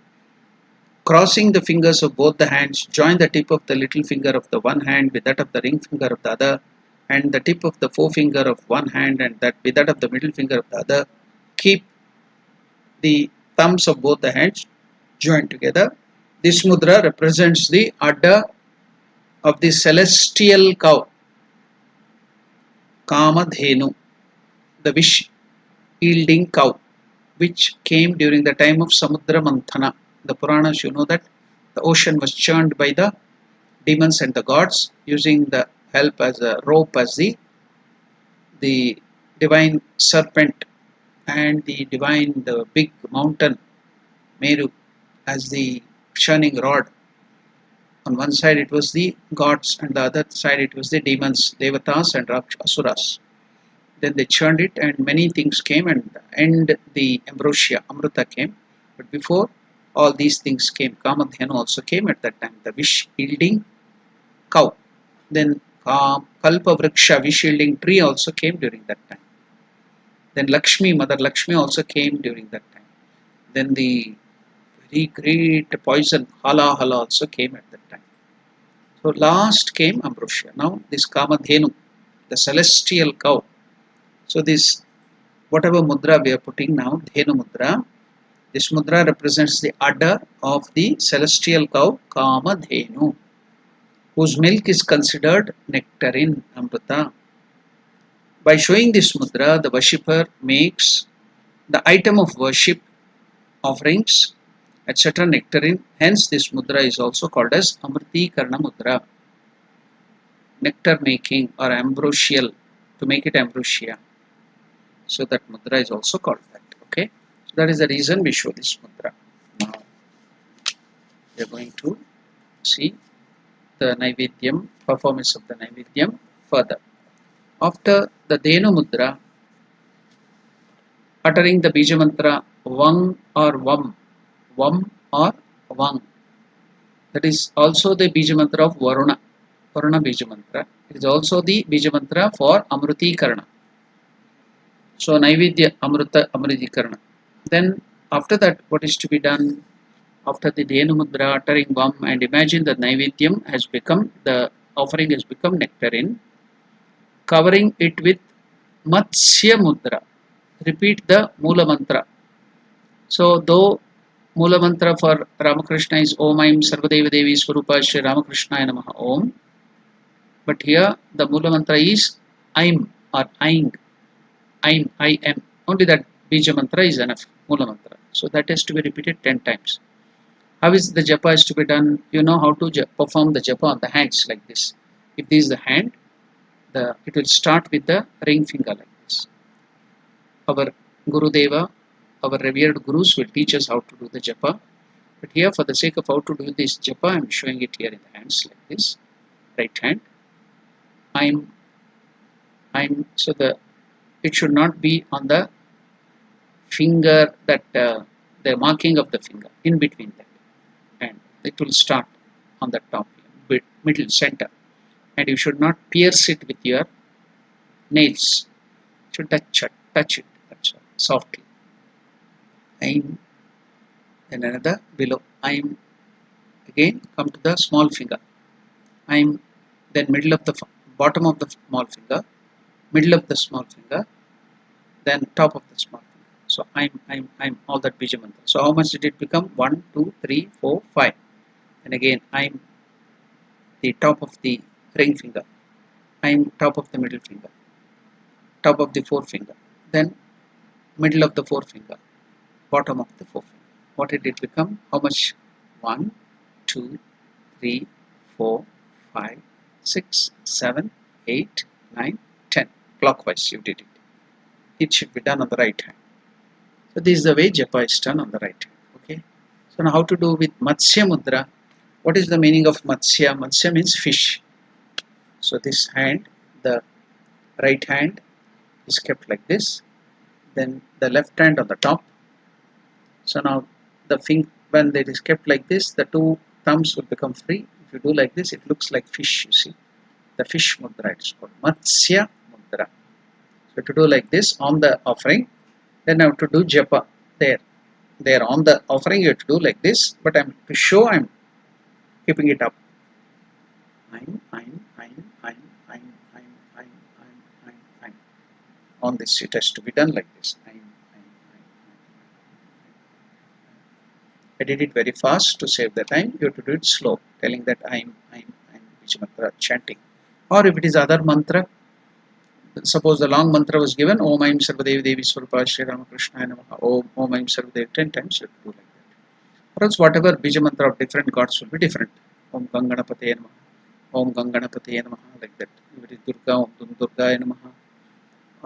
Crossing the fingers of both the hands, join the tip of the little finger of the one hand with that of the ring finger of the other, and the tip of the forefinger of one hand and that with that of the middle finger of the other. Keep the thumbs of both the hands joined together. This mudra represents the udder of the celestial cow, Kamadhenu, the wish yielding cow, which came during the time of Samudra Manthana. The Puranas, you know that the ocean was churned by the demons and the gods using the help as a rope as the divine serpent and the big mountain Meru as the churning rod. On one side it was the gods and the other side it was the demons, Devatas and Asuras. Then they churned it and many things came and the ambrosia, Amrita came. But before all these things came, Kamadhenu also came at that time, the wish yielding cow. Then Kalpa Vriksha, wish yielding tree also came during that time. Then Lakshmi, Mother Lakshmi also came during that time. Then the very great poison, Hala Hala also came at that time. So last came ambrosia. Now this Kamadhenu, the celestial cow. So this, whatever mudra we are putting now, Dhenu mudra, this mudra represents the udder of the celestial cow, Kamadhenu, whose milk is considered nectarine, Amrita. By showing this mudra, the worshipper makes the item of worship, offerings, etc. nectarine. Hence, this mudra is also called as Amriti Karna mudra. Nectar making or ambrosial, to make it ambrosia. So that mudra is also called that. Okay. So that is the reason we show this mudra. Now we are going to see the Naivedyam, performance of the Naivedyam further. After the Dhenu mudra, uttering the Bija mantra Vang or Vam, Vam or Vang. That is also the Bija mantra of Varuna, Varuna Bija mantra. It is also the Bija mantra for Amruti Karna. So Naivedya Amrita Amriti Karna. Then after that, what is to be done? After the Dhenu mudra, uttering Vam, and imagine that Naivedyam has become, the offering has become nectarine, covering it with Matsya mudra. Repeat the Mula mantra. So though Mula mantra for Ramakrishna is Om Aim Sarvadeva Devi Swarupa Shri Ramakrishna Namaha Om. But here the Mula mantra is Aim or Aing. Aim, I am. Only that Bija mantra is enough. Mula mantra. So that has to be repeated 10 times. How is the japa is to be done? You know how to perform the japa on the hands like this. If this is the hand, it will start with the ring finger like this. Our Guru Deva, our revered Gurus will teach us how to do the japa. But here, for the sake of how to do this japa, I am showing it here in the hands like this. Right hand. So it should not be on the finger, that the marking of the finger in between that, and it will start on the top, middle, center, and you should not pierce it with your nails. You should touch it, that's all, softly. Aim, then another below. Aim, again come to the small finger. Aim, then middle of the bottom of the small finger, middle of the small finger, then top of the small finger. So I'm all that Bija mantra. So how much did it become? 1, 2, 3, 4, 5. And again I'm the top of the ring finger. I'm top of the middle finger. Top of the forefinger. Then middle of the forefinger. Bottom of the forefinger. What did it become? How much? 1, 2, 3, 4, 5, 6, 7, 8, 9, 10. Clockwise you did it. It should be done on the right hand. So this is the way japa is done on the right hand. Okay. So now how to do with Matsya mudra? What is the meaning of Matsya? Matsya means fish. So this hand, the right hand is kept like this. Then the left hand on the top. So now when it is kept like this, the two thumbs will become free. If you do like this, it looks like fish, you see. The fish mudra, it is called Matsya mudra. So to do like this on the offering, then I have to do japa there. they are on the offering, you have to do like this, but I'm to show I'm keeping it up. I'm. On this, it has to be done like this. I did it very fast to save the time. You have to do it slow, telling that I'm which mantra chanting. Or if it is other mantra, suppose the long mantra was given, Om Aim Sarvadevi Devi Swarupa Shri Ramakrishna Namaha, Om Aim Sarvadevi 10 times, you have to do like that. Or else whatever bija mantra of different gods will be different. Om Ganganapate Namaha, Om Ganganapate Namaha, like that. If it is Durga, Om Durgaya Namaha,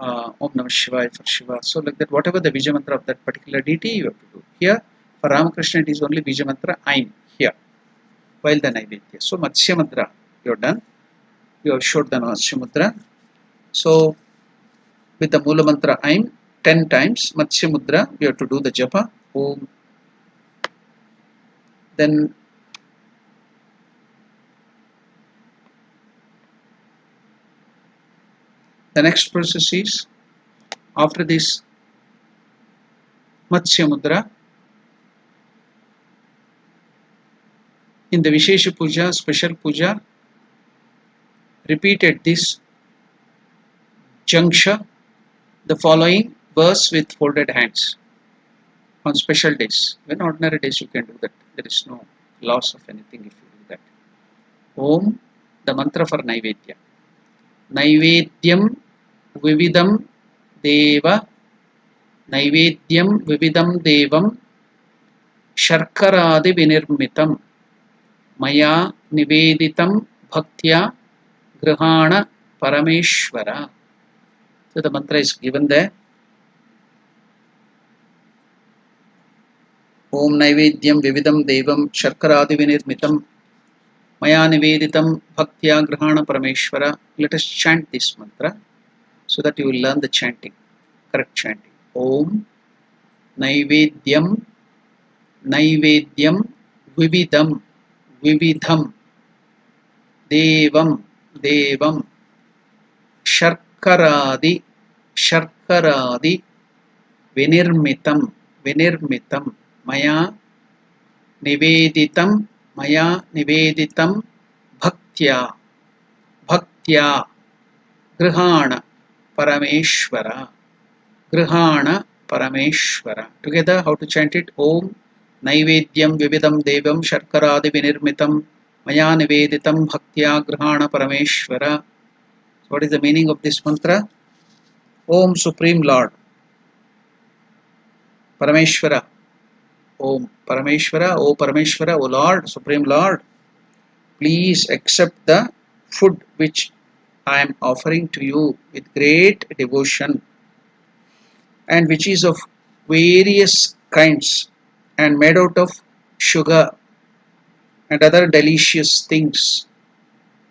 Om Namah Shivaya for Shiva. So like that, whatever the bija mantra of that particular deity, you have to do. Here, for Ramakrishna, it is only bija mantra Aim here, while the Naivedya. So Matsya Mudra, you have done. You have showed the Matsya Mudra. So with the Mula mantra Aim 10 times, Matsya Mudra, you have to do the japa. Om. Then the next process is, after this Matsya Mudra, in the Vishesha Puja, special Puja, repeat at this juncture the following verse with folded hands on special days. When ordinary days you can do that. There is no loss of anything if you do that. Om, the mantra for Naivedya. Naivedyam Vividam Deva, Naivedyam Vividam Devam Sharkaradi Vinirmitam Maya Niveditam Bhaktya Grihana Parameshwara. So the mantra is given there. Om Naivedyam Vividam Devam Sharkaradi Vinirmitam Maya Niveditam Bhaktya Grihana Parameshwara. Let us chant this mantra so that you will learn the chanting, correct chanting. Om Naivedyam Naivedyam Vividam Vividham Devam Devam Sharkaradi Sharkaradi Vinirmitam Vinirmitam Maya Niveditam Maya Niveditam Bhaktya Bhaktya Grihana Parameshwara Grihana Parameshwara. Together, how to chant it? Om Naivedyam Vividam Devam Sharkaradi Vinirmitam Maya Niveditam Bhaktya Grihana Parameshwara. So what is the meaning of this mantra? Om Supreme Lord Parameshwara. Om Parameshwara, O Parameshwara, O Lord, Supreme Lord, please accept the food which I am offering to you with great devotion, and which is of various kinds and made out of sugar and other delicious things.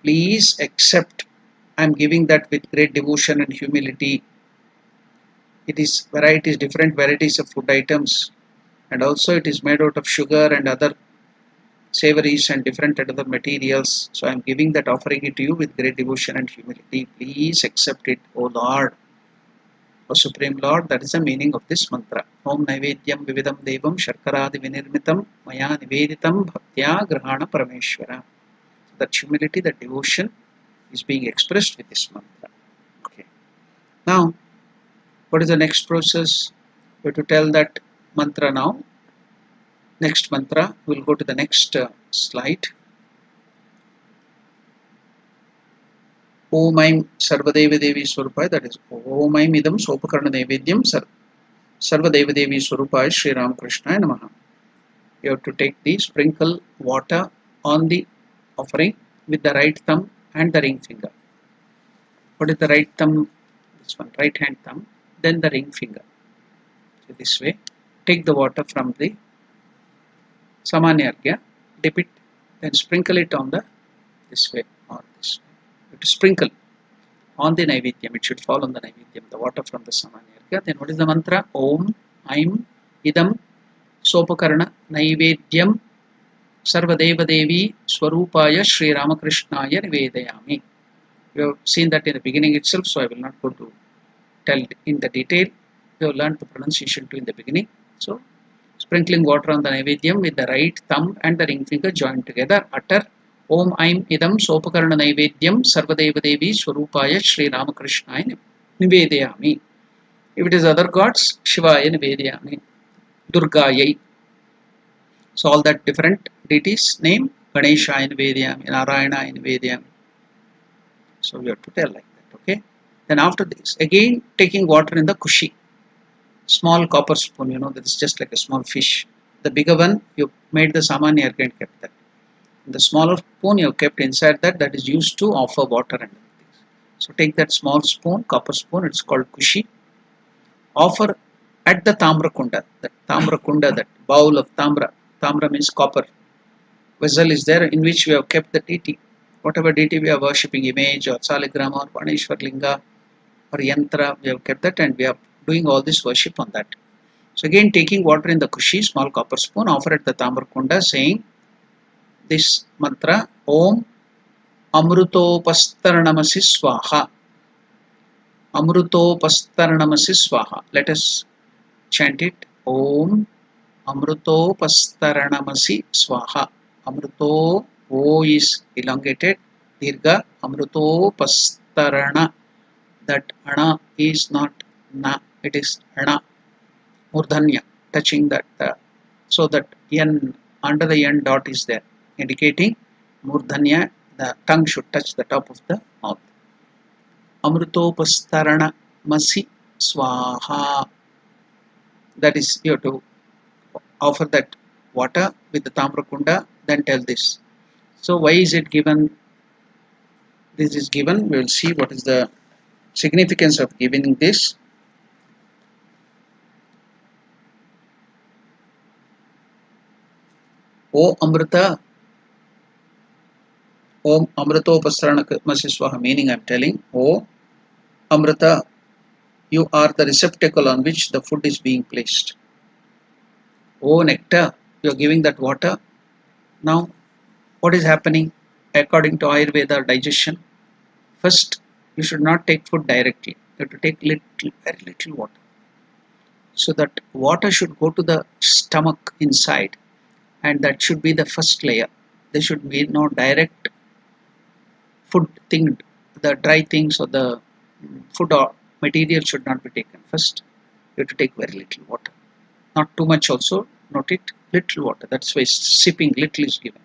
Please accept. I am giving that with great devotion and humility. It is varieties, different varieties of food items, and also it is made out of sugar and other savories and different other materials. So I am giving that, offering it to you with great devotion and humility. Please accept it, O Lord, O Supreme Lord. That is the meaning of this mantra. Om Naivedyam Vividam Devam Sharkaradi Vinirmitam Maya Niveditam Bhaktya Grihana Parameshwara. That humility, that devotion is being expressed with this mantra. Okay. Now, what is the next process? We have to tell that mantra now. Next mantra, we will go to the next slide. Om Aim Sarvadeva Devi Swarupaya, that is Om Aim Idam Sopakarna Naivedyam Sarvadeva Devi Swarupaya Shri Ramakrishna Namaha. You have to take the sprinkle water on the offering with the right thumb and the ring finger. What is the right thumb? This one, right hand thumb, then the ring finger. So this way, take the water from the Samanyargya, dip it, then sprinkle it on the this way or this way. You have to sprinkle on the Naivedyam. It should fall on the Naivedyam, the water from the Samanyargya. Then what is the mantra? Om Aim Idam Sopakarna Naivedyam Sarvadeva Devi Swarupaya Shri Ramakrishnaya Nivedayami. You have seen that in the beginning itself, so I will not go to tell in the detail. You have learned the pronunciation too in the beginning. So Sprinkling water on the Naivedyam with the right thumb and the ring finger joined together. Utter Om Aim Idam Sopakarana Naivedyam Sarvadeva Devi Swarupaya Sri Ramakrishna Nivedayami. If it is other gods, Shivaya Nivedayami, Durgayai. So all that different deities name, Ganeshaya Nivedayami, Narayana Nivedayami. So we have to tell like that, okay? Then after this, again taking water in the kushi, small copper spoon, that is just like a small fish. The bigger one, you made the samanya and kept that. The smaller spoon you have kept inside that, that is used to offer water and things. So take that small spoon, copper spoon, it's called kushi. Offer at the tamra kunda, that bowl of tamra. Tamra means copper. Vessel is there in which we have kept the deity. Whatever deity we are worshipping, image or saligrama or Paneshwar Linga or yantra, we have kept that and we are doing all this worship on that. So again taking water in the kushi, small copper spoon, offer at the tamra kunda, saying this mantra, Om Amrutopastaranamasi Swaha. Amrutopastaranamasi Swaha. Let us chant it. Om Amrutopastaranamasi Swaha. Amruto, O is elongated. Dirgha. Amrutopastarana. That Ana is not Na. It is Ana. Murdhanya. Touching that. So that N, under the N dot is there. Indicating Murdhanya. The tongue should touch the top of the mouth. Amrutopastarana Masi Swaha. That is, you have to offer that water with the Tamrakunda, then tell this. So why is it given? This is given. We will see what is the significance of giving this. O Amrita, Om Amritopasranamasi Swaha, meaning I am telling, O Amrita, you are the receptacle on which the food is being placed. O nectar, you are giving that water. Now, what is happening according to Ayurveda digestion? First, you should not take food directly. You have to take very little water. So that water should go to the stomach inside, and that should be the first layer. There should be no direct food thing, the dry things or the food or material should not be taken. First, you have to take very little water. Not too much also, not it, little water. That's why sipping little is given.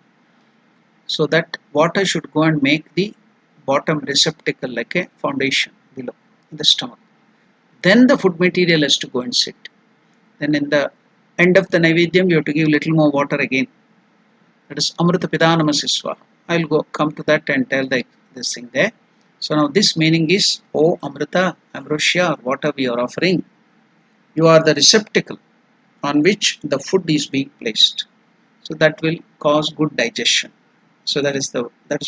So that water should go and make the bottom receptacle like a foundation below in the stomach. Then the food material has to go and sit. Then in the end of the Naivedyam, you have to give little more water again. That is Amrita Pidanamasi Swaha. I will come to that and tell this thing there. So now this meaning is, O Amrita, Ambrosia, water we are offering, you are the receptacle on which the food is being placed. So that will cause good digestion. So that is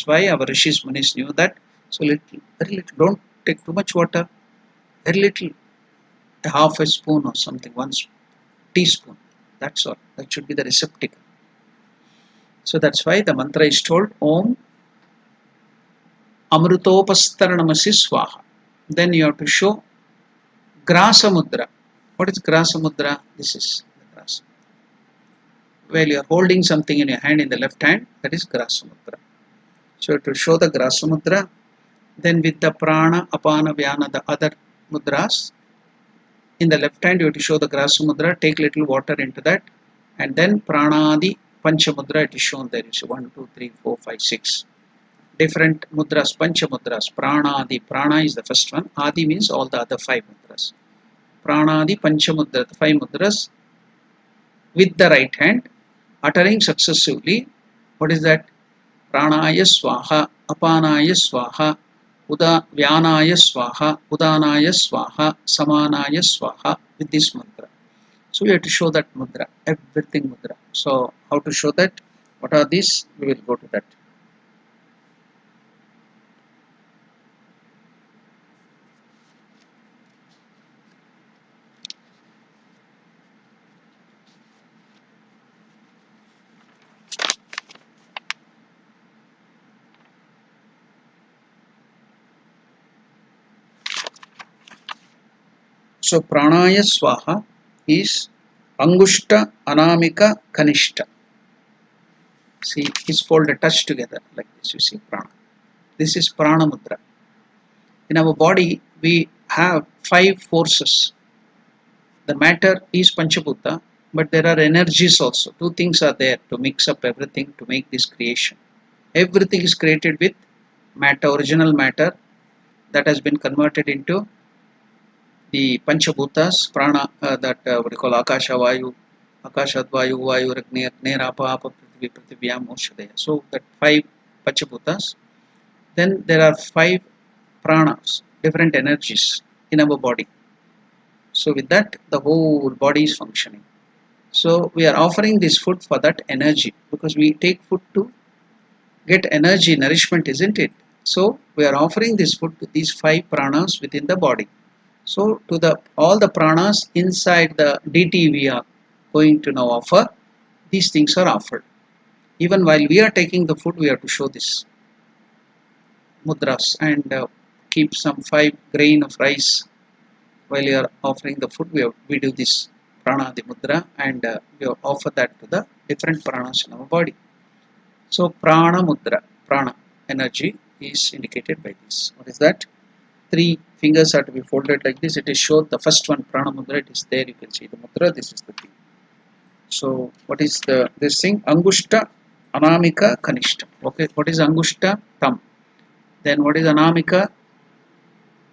why our Rishis Munis knew that. So little, very little, don't take too much water, very little, half a spoon or something, 1 teaspoon. That's all. That should be the receptacle. So that's why the mantra is told Om Amrutopastaranamasi Swaha. Then you have to show Grasa Mudra. What is Grasa Mudra? This is the Grasa. While you are holding something in your hand, in the left hand, that is Grasa Mudra. So to show the Grasa Mudra, then with the Prana, Apana, Vyana, the other mudras, in the left hand you have to show the Grasa Mudra, take little water into that, and then Pranadi Pancha Mudra, it is shown there. You see 1, 2, 3, 4, 5, 6. Different mudras, Pancha Mudras. Pranadi, Prana is the first one. Adi means all the other 5 mudras. Pranadi Pancha Mudra, the 5 mudras with the right hand, uttering successively. What is that? Pranaya Swaha, Apanaya Swaha, Vyanaya Swaha, Udanaya Swaha, Samanaya Swaha, with this mantra. So we have to show that mudra, everything mudra. So how to show that? What are these? We will go to that. So Pranaya Swaha is Angushta, Anamika, Kanishta. See, it's folded, touched together like this. You see, prana. This is prana mudra. In our body, we have 5 forces. The matter is Panchabhuta, but there are energies also. 2 things are there to mix up everything to make this creation. Everything is created with matter, original matter that has been converted into the Panchabhutas, prana, what we call Akasha Vayu, Akashat Vayu, Vayu, Ragni, Agni, Rapa, Apa, Prithvi, Prithvyam, Mokshadeya. So that 5 Panchabhutas. Then there are 5 pranas, different energies in our body. So with that, the whole body is functioning. So we are offering this food for that energy because we take food to get energy, nourishment, isn't it? So we are offering this food to these 5 pranas within the body. So to the all the pranas inside the DT we are going to now offer, these things are offered. Even while we are taking the food, we have to show this mudras and keep some 5 grain of rice while you are offering the food. We do this prana the mudra and we offer that to the different pranas in our body. So prana mudra, prana energy is indicated by this. What is that? 3 fingers are to be folded like this. It is shown the first one prana mudra. It is there. You can see the mudra. This is the thing. So what is this thing? Angushta, Anamika, Kanishta. Okay. What is Angushta? Thumb. Then what is Anamika?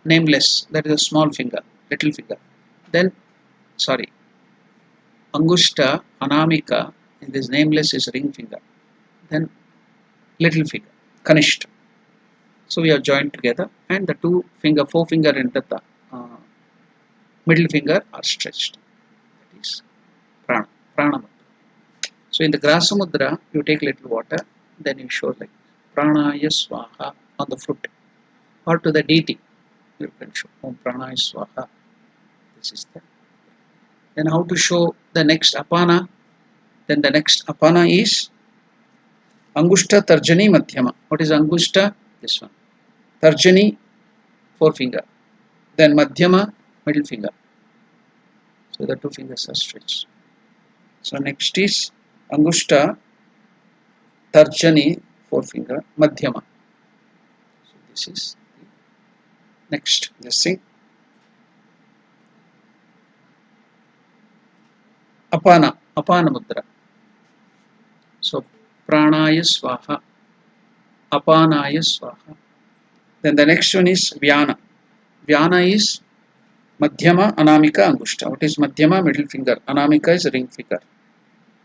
Nameless. That is a small finger, little finger. Then sorry. Angushta, Anamika, in this nameless is ring finger. Then little finger, Kanishta. So we are joined together and the 4 finger and the middle finger are stretched. That is prana, prana mudra. So in the grasa mudra, you take little water, then you show like pranaya swaha on the fruit or to the deity. You can show Om pranaya swaha. This is the. Then how to show the next apana? Then the next apana is Angushta Tarjani Madhyama. What is Angushta? This one. Tarjani, 4 finger. Then Madhyama, middle finger. So the 2 fingers are stretched. So next is Angushta Tarjani, 4 finger, Madhyama. So this is next. This thing. Apana, Apana Mudra. So Pranaya Swaha, Apanaya Swaha. Then the next one is Vyana. Vyana is Madhyama, Anamika, Angushta. What is Madhyama? Middle finger. Anamika is ring finger.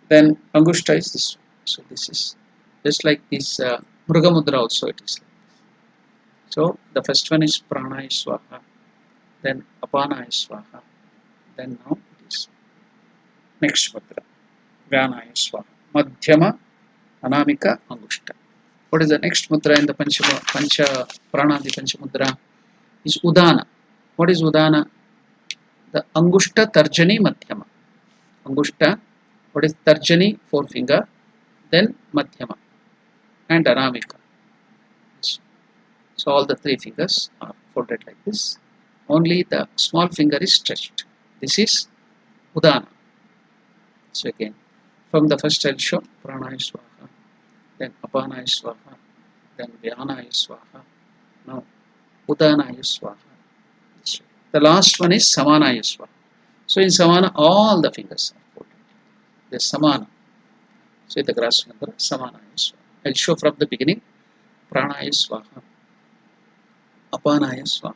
Then Angushta is this one. So this is just like this Mruga Mudra also it is. So the first one is Pranaya Swaha. Then Apanaya Swaha. Then now it is next Mudra. Vyanaya Swaha. Madhyama, Anamika, Angushta. What is the next mudra in the Pancha Prana, the Pancha Mudra? Is Udana. What is Udana? The Angushta Tarjani Madhyama. Angushta, what is Tarjani? 4 finger. Then Madhyama and Anamika. So all the 3 fingers are folded like this. Only the small finger is stretched. This is Udana. So again, from the first I'll show Pranaya Swaha, then Apanaya Swaha, then Vyanaya Swaha, now Udanaya Swaha. The last one is Samanaya Swaha. So in Samana, all the fingers are folded. There's Samana. So in the grass number, Samanaya Swaha. I'll show from the beginning. Pranaya Swaha, Apanaya Swaha,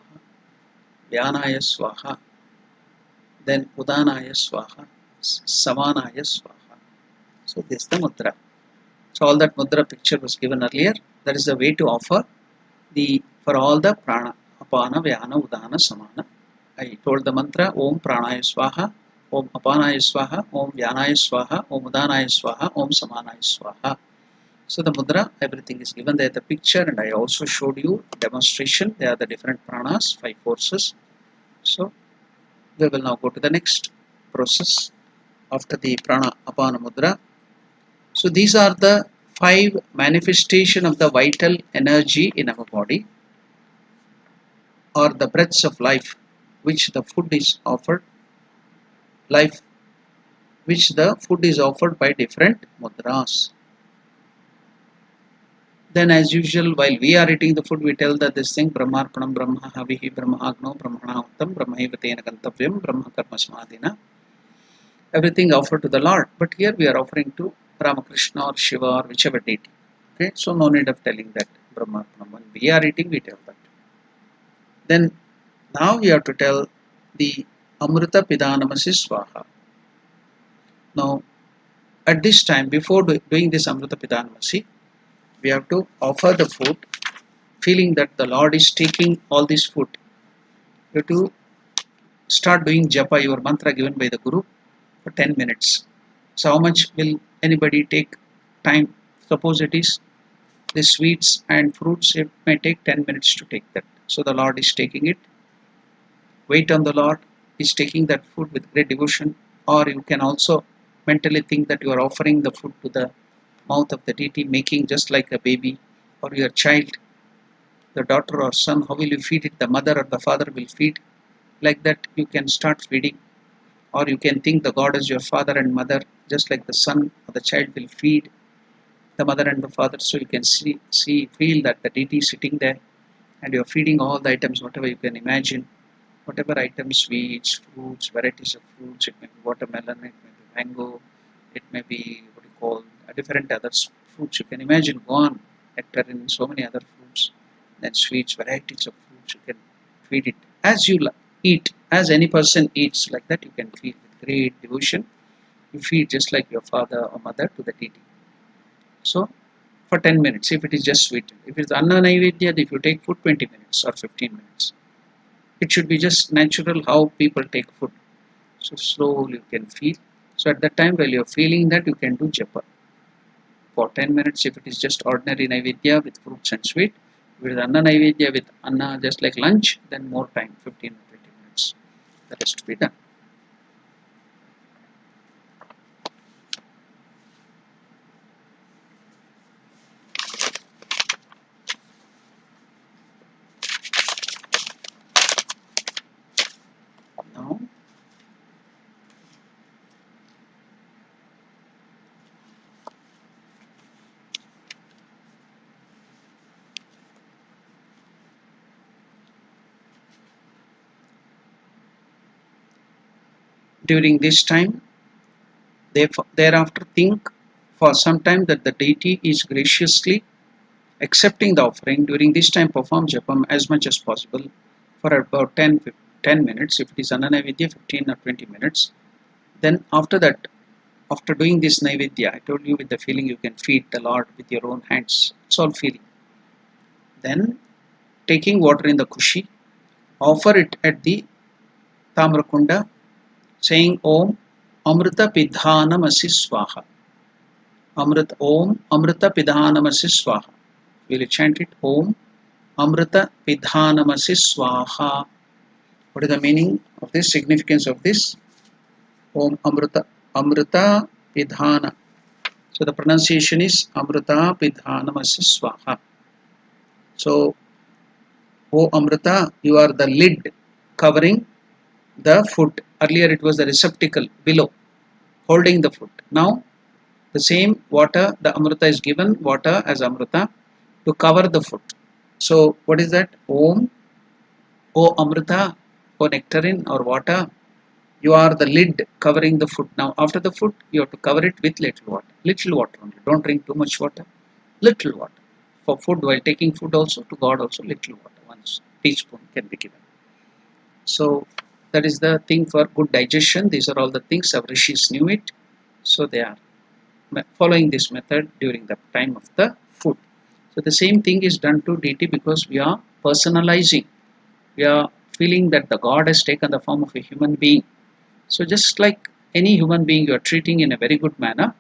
Vyanaya Swaha, then Udanaya Swaha, Samanaya Swaha. So this is the mudra. So all that mudra picture was given earlier. That is the way to offer for all the prana, apana, vyana, udana, samana. I told the mantra Om Pranaya Swaha, Om Apanaya Swaha, Om Vyanaya Swaha, Om Udanaya Swaha, Om Samanaya Swaha. So the mudra, everything is given there, the picture, and I also showed you demonstration. They are the different pranas, 5 forces. So we will now go to the next process after the prana apana mudra. So these are the 5 manifestation of the vital energy in our body, or the breaths of life which the food is offered. Life which the food is offered by different mudras. Then as usual, while we are eating the food, we tell that this thing, Brahmarpanam, Brahma Havihi, Brahma Agno, Brahmana Uttam, Brahmaiva Tena Gantavyam, Brahma Karma Smadhina, everything offered to the Lord. But here we are offering to Ramakrishna or Shiva or whichever deity. Okay, so no need of telling that Brahmarpanam. When we are eating, we tell that. Then now we have to tell the Amrita Pidanamasi Swaha. Now, at this time, before doing this Amrita Pidanamasi, we have to offer the food, feeling that the Lord is taking all this food. You have to start doing japa, your mantra given by the Guru, for 10 minutes. So how much will anybody take time? Suppose it is the sweets and fruits, it may take 10 minutes to take that. So the Lord is taking it. Wait on the Lord, is taking that food with great devotion. Or you can also mentally think that you are offering the food to the mouth of the deity, making just like a baby or your child, the daughter or son. How will you feed it? The mother or the father will feed. Like that, you can start feeding. Or you can think the God as your father and mother, just like the son or the child will feed the mother and the father. So you can feel that the deity is sitting there and you're feeding all the items, whatever you can imagine. Whatever items, sweets, fruits, varieties of fruits, it may be watermelon, it may be mango, it may be what you call different other fruits you can imagine. Go on, nectarine, so many other fruits. Then sweets, varieties of fruits, you can feed it as you eat, as any person eats, like that you can feed with great devotion. You feed just like your father or mother to the deity. So for 10 minutes, if it is just sweet. If it's Anna Naivedya, if you take food, 20 minutes or 15 minutes. It should be just natural how people take food. So slowly you can feel. So at that time while you're feeling that, you can do japa for 10 minutes. If it is just ordinary Naivedya with fruits and sweet, if it is Anna Naivedya with Anna just like lunch, then more time, 15 or 20 minutes. That has to be done. Now, during this time, thereafter think for some time that the deity is graciously accepting the offering. During this time, perform japam as much as possible for about 10 minutes. If it is Ananavidya, 15 or 20 minutes. Then after that, after doing this Naivedya, I told you with the feeling you can feed the Lord with your own hands. It's all feeling. Then taking water in the kushi, offer it at the Tamrakunda, saying Om Amrita Pidhanamasi Swaha. Om Amrita Pidhanamasi Swaha. We'll chant it Om Amrita Pidhanamasi Swaha. What is the meaning of this? Significance of this? Om Amrita Pidhana. So the pronunciation is Amrita Pidhanamasi Swaha. So, O Amrita, you are the lid covering the food. Earlier it was the receptacle below, holding the food. Now, the same water, the Amrita is given, water as Amrita, to cover the food. So, what is that? Om, O Amrita, O nectarine or water, you are the lid covering the food. Now, after the food, you have to cover it with little water. Little water only. Don't drink too much water. Little water. For food, while taking food also, to God also, little water. One teaspoon can be given. So, that is the thing for good digestion. These are all the things. Our rishis knew it. So, they are following this method during the time of the food. So, the same thing is done to deity because we are personalizing. We are feeling that the God has taken the form of a human being. So just like any human being you are treating in a very good manner,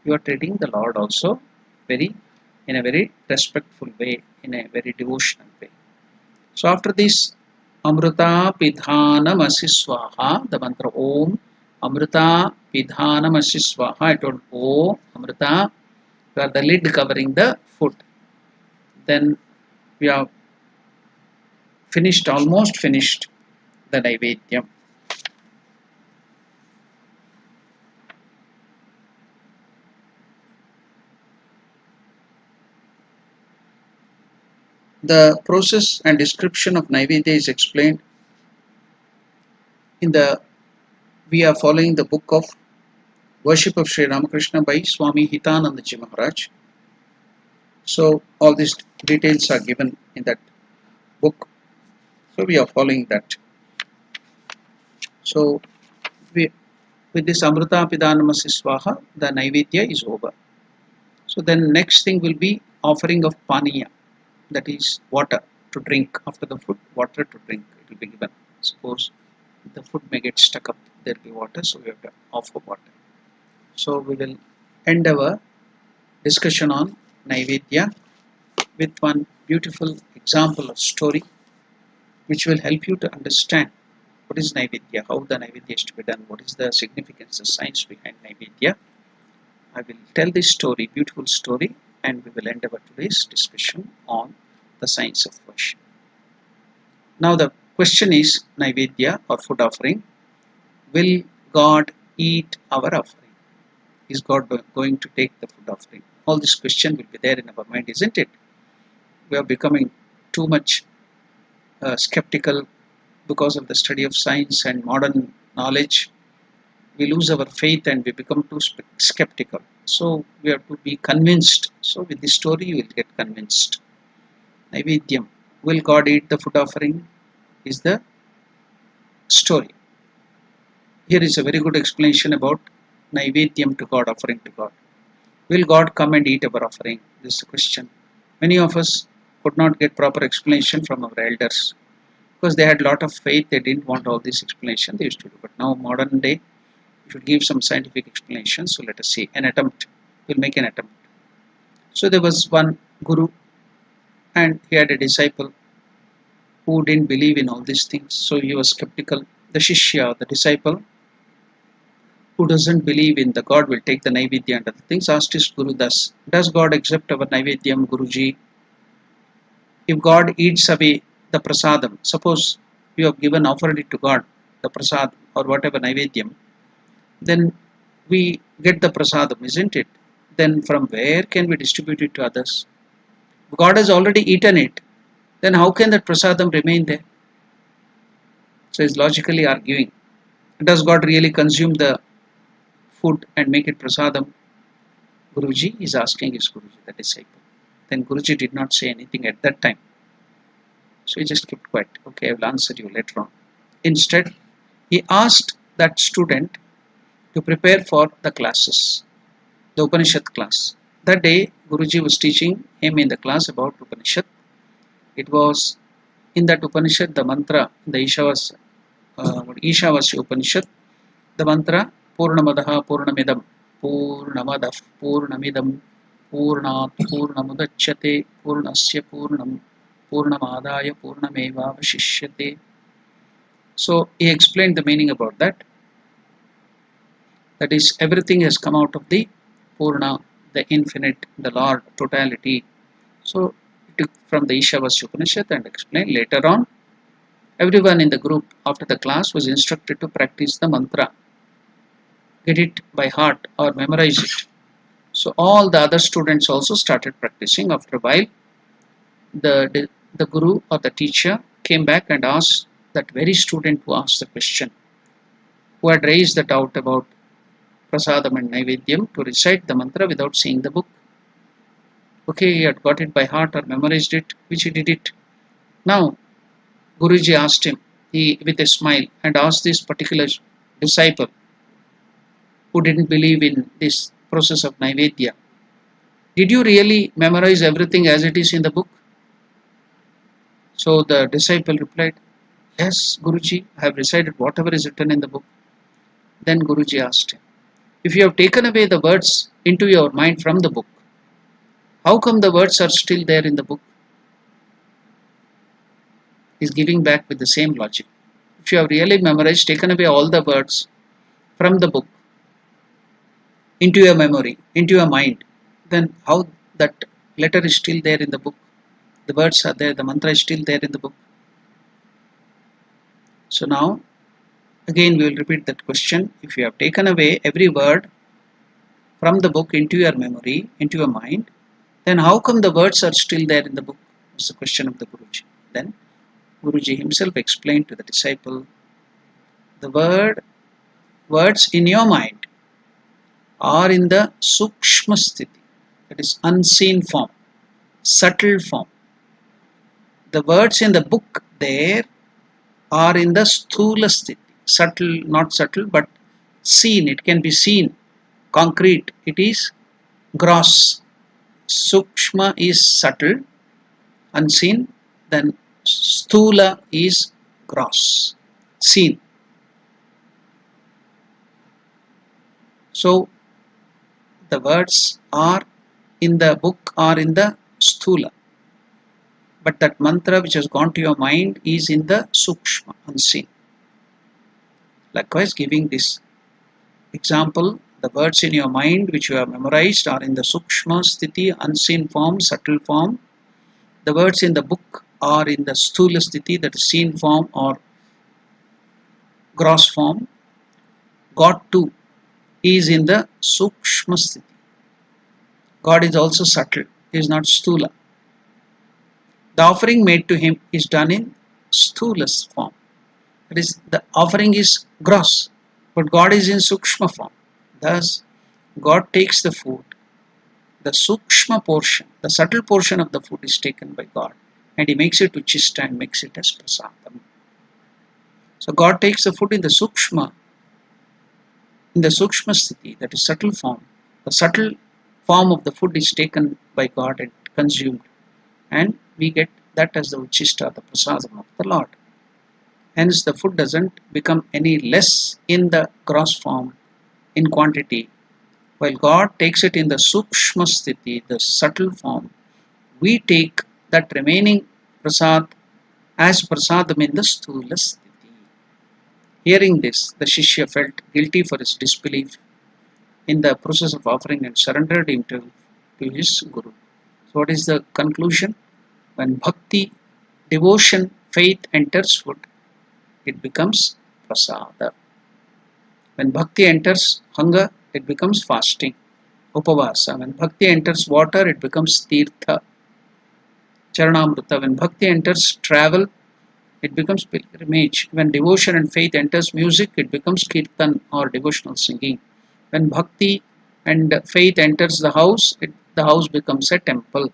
you are treating the Lord also in a very respectful way, in a very devotional way. So after this, Amrita Pidhanamasi Swaha, the mantra Om Amrita Pidhanamasi Swaha, I told Om Amrita, you are the lid covering the food. Then we have almost finished the Naivedyam. The process and description of Naivedya is explained in the, we are following the book of Worship of Sri Ramakrishna by Swami Hitanandaji Maharaj. So all these details are given in that book. So we are following that. So with this Amrita Pidanamasi Swaha, the Naivedya is over. So then next thing will be offering of Paniya, that is water to drink. After the food, water to drink, it will be given. Suppose the food may get stuck up, there will be water, so we have to offer water. So we will end our discussion on Naivedya with one beautiful example of story which will help you to understand what is Naivedya, how the Naivedya is to be done, what is the significance, the science behind Naivedya. I will tell this story, beautiful story, and we will end our today's discussion on the science of worship. Now the question is Naivedya or food offering. Will God eat our offering? Is God going to take the food offering? All this question will be there in our mind, isn't it? We are becoming too much skeptical because of the study of science and modern knowledge. We lose our faith and we become too skeptical. So we have to be convinced. So with this story you will get convinced. Naivedyam. Will God eat the food offering? Is the story. Here is a very good explanation about Naivedyam to God, offering to God. Will God come and eat our offering? This is a question. Many of us could not get proper explanation from our elders because they had a lot of faith. They didn't want all this explanation they used to do. But now modern day, we should give some scientific explanation. So let us see an attempt. We'll make an attempt. So there was one guru and he had a disciple who didn't believe in all these things. So he was skeptical. The Shishya, the disciple, who doesn't believe in the God will take the Naivedya and other things, asked his Guru thus, does God accept our Naivedyam, Guruji? If God eats away the prasadam, suppose you have given, offered it to God, the prasad or whatever Naivedyam, then we get the prasadam, isn't it? Then from where can we distribute it to others? If God has already eaten it, then how can that prasadam remain there? So he's logically arguing. Does God really consume the food and make it prasadam? Guruji is asking his Guruji, the disciple. Then Guruji did not say anything at that time. So he just kept quiet. Okay, I will answer you later on. Instead, he asked that student to prepare for the classes, the Upanishad class. That day, Guruji was teaching him in the class about Upanishad. It was in that Upanishad, the mantra, the Ishavasya Upanishad, the mantra Purnamadaha Purnamidam, Purnamadav Purnamidam, Purnat Purnamudachyate, Purnasya Purnam, Purnamadaya Purnameva Vashishyate. So he explained the meaning about that. That is, everything has come out of the Purna, the infinite, the Lord, totality. So he took from the Ishavasya Upanishad and explained later on. Everyone in the group after the class was instructed to practice the mantra. Get it by heart or memorize it. So all the other students also started practicing. After a while, the guru or the teacher came back and asked that very student who asked the question, who had raised the doubt about prasadam and naivedyam, to recite the mantra without seeing the book. Okay, he had got it by heart or memorized it, which he did it. Now, Guruji asked him, with a smile, and asked this particular disciple who didn't believe in this process of naivedya, did you really memorize everything as it is in the book? So the disciple replied, yes, Guruji, I have recited whatever is written in the book. Then Guruji asked him, if you have taken away the words into your mind from the book, how come the words are still there in the book? He's giving back with the same logic. If you have really memorized, taken away all the words from the book into your memory, into your mind, then how that letter is still there in the book? The words are there, the mantra is still there in the book. So now, again we will repeat that question. If you have taken away every word from the book into your memory, into your mind, then how come the words are still there in the book? was the question of the Guruji. Then Guruji himself explained to the disciple, the words in your mind are in the Sukshma Sthiti, that is unseen form, subtle form. The words in the book there are in the Sthula Sthiti, subtle, not subtle, but seen, it can be seen, concrete, it is gross. Sukshma is subtle, unseen, then Sthula is gross, seen. So the words are in the book are in the Sthula, but that mantra which has gone to your mind is in the Sukshma, unseen. Likewise, giving this example, the words in your mind which you have memorized are in the Sukshma Sthiti, unseen form, subtle form. The words in the book are in the Sthula Sthiti, that is seen form or gross form. God too is in the Sukshma Sthiti. God is also subtle, he is not Sthula. The offering made to him is done in Sthula form. That is, the offering is gross, but God is in Sukshma form. Thus, God takes the food, the Sukshma portion, the subtle portion of the food is taken by God, and He makes it Uchishta and makes it as prasadam. So God takes the food in the Sukshma Sthiti, that is subtle form. The subtle form of the food is taken by God and consumed, and we get that as the Uchishta, the prasadam of the Lord. Hence, the food doesn't become any less in the gross form, in quantity. While God takes it in the Sukshma Sthiti, the subtle form, we take that remaining prasad as prasadam in the Sthula Sthiti. Hearing this, the Shishya felt guilty for his disbelief in the process of offering and surrendered himself to his Guru. So, what is the conclusion? When bhakti, devotion, faith enters food, it becomes prasada. When bhakti enters hunger, it becomes fasting, upavasa. When bhakti enters water, it becomes tirtha, charanamrita. When bhakti enters travel, it becomes pilgrimage. When devotion and faith enters music, it becomes kirtan or devotional singing. When bhakti and faith enters the house becomes a temple.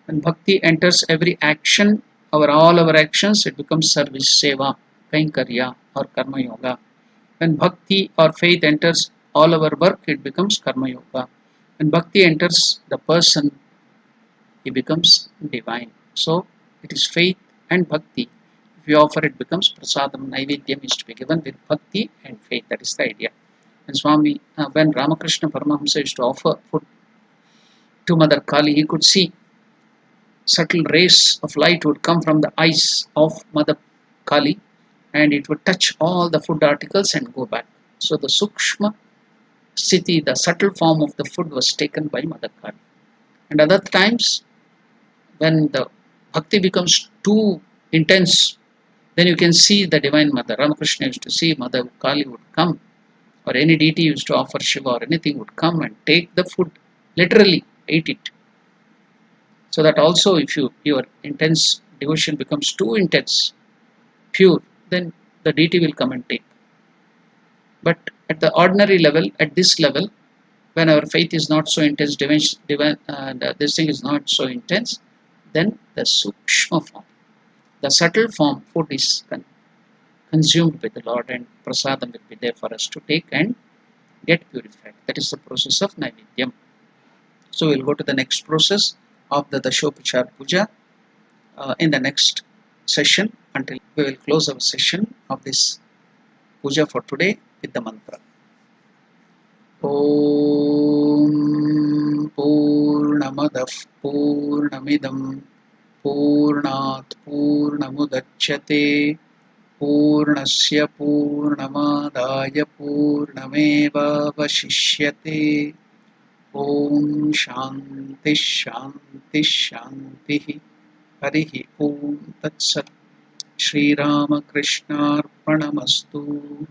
When bhakti enters every action, all our actions, it becomes service, seva, kainkarya or karma yoga. When bhakti or faith enters all our work, it becomes karma yoga. When bhakti enters the person, he becomes divine. So it is faith and bhakti. If you offer, it becomes prasadam. Naivedyam is to be given with bhakti and faith. That is the idea. And Swami, when Ramakrishna Paramahamsa used to offer food to Mother Kali, he could see subtle rays of light would come from the eyes of Mother Kali, and it would touch all the food articles and go back. So the Sukshma Sthiti, the subtle form of the food, was taken by Mother Kali. And other times, when the bhakti becomes too intense, then you can see the Divine Mother. Ramakrishna used to see Mother Kali would come, or any deity used to offer Shiva or anything would come and take the food, literally eat it. So that also, if your intense devotion becomes too intense, pure, then the deity will come and take. But at the ordinary level, at this level, when our faith is not so intense, this thing is not so intense, then the Sukshma form, the subtle form, food is consumed by the Lord, and prasadam will be there for us to take and get purified. That is the process of Naivedyam. So we'll go to the next process of the Dashopachar Puja in the next session, until we will close our session of this puja for today with the mantra. Om Purnamadah Purnamidam Purnat Purnamudachyate Purnasya Purnamadaya Purnameva Vashishyate. Om Shanti Shanti Shanti. Harihi Om Tat Sat. Shri Ramakrishna Arpanamastu.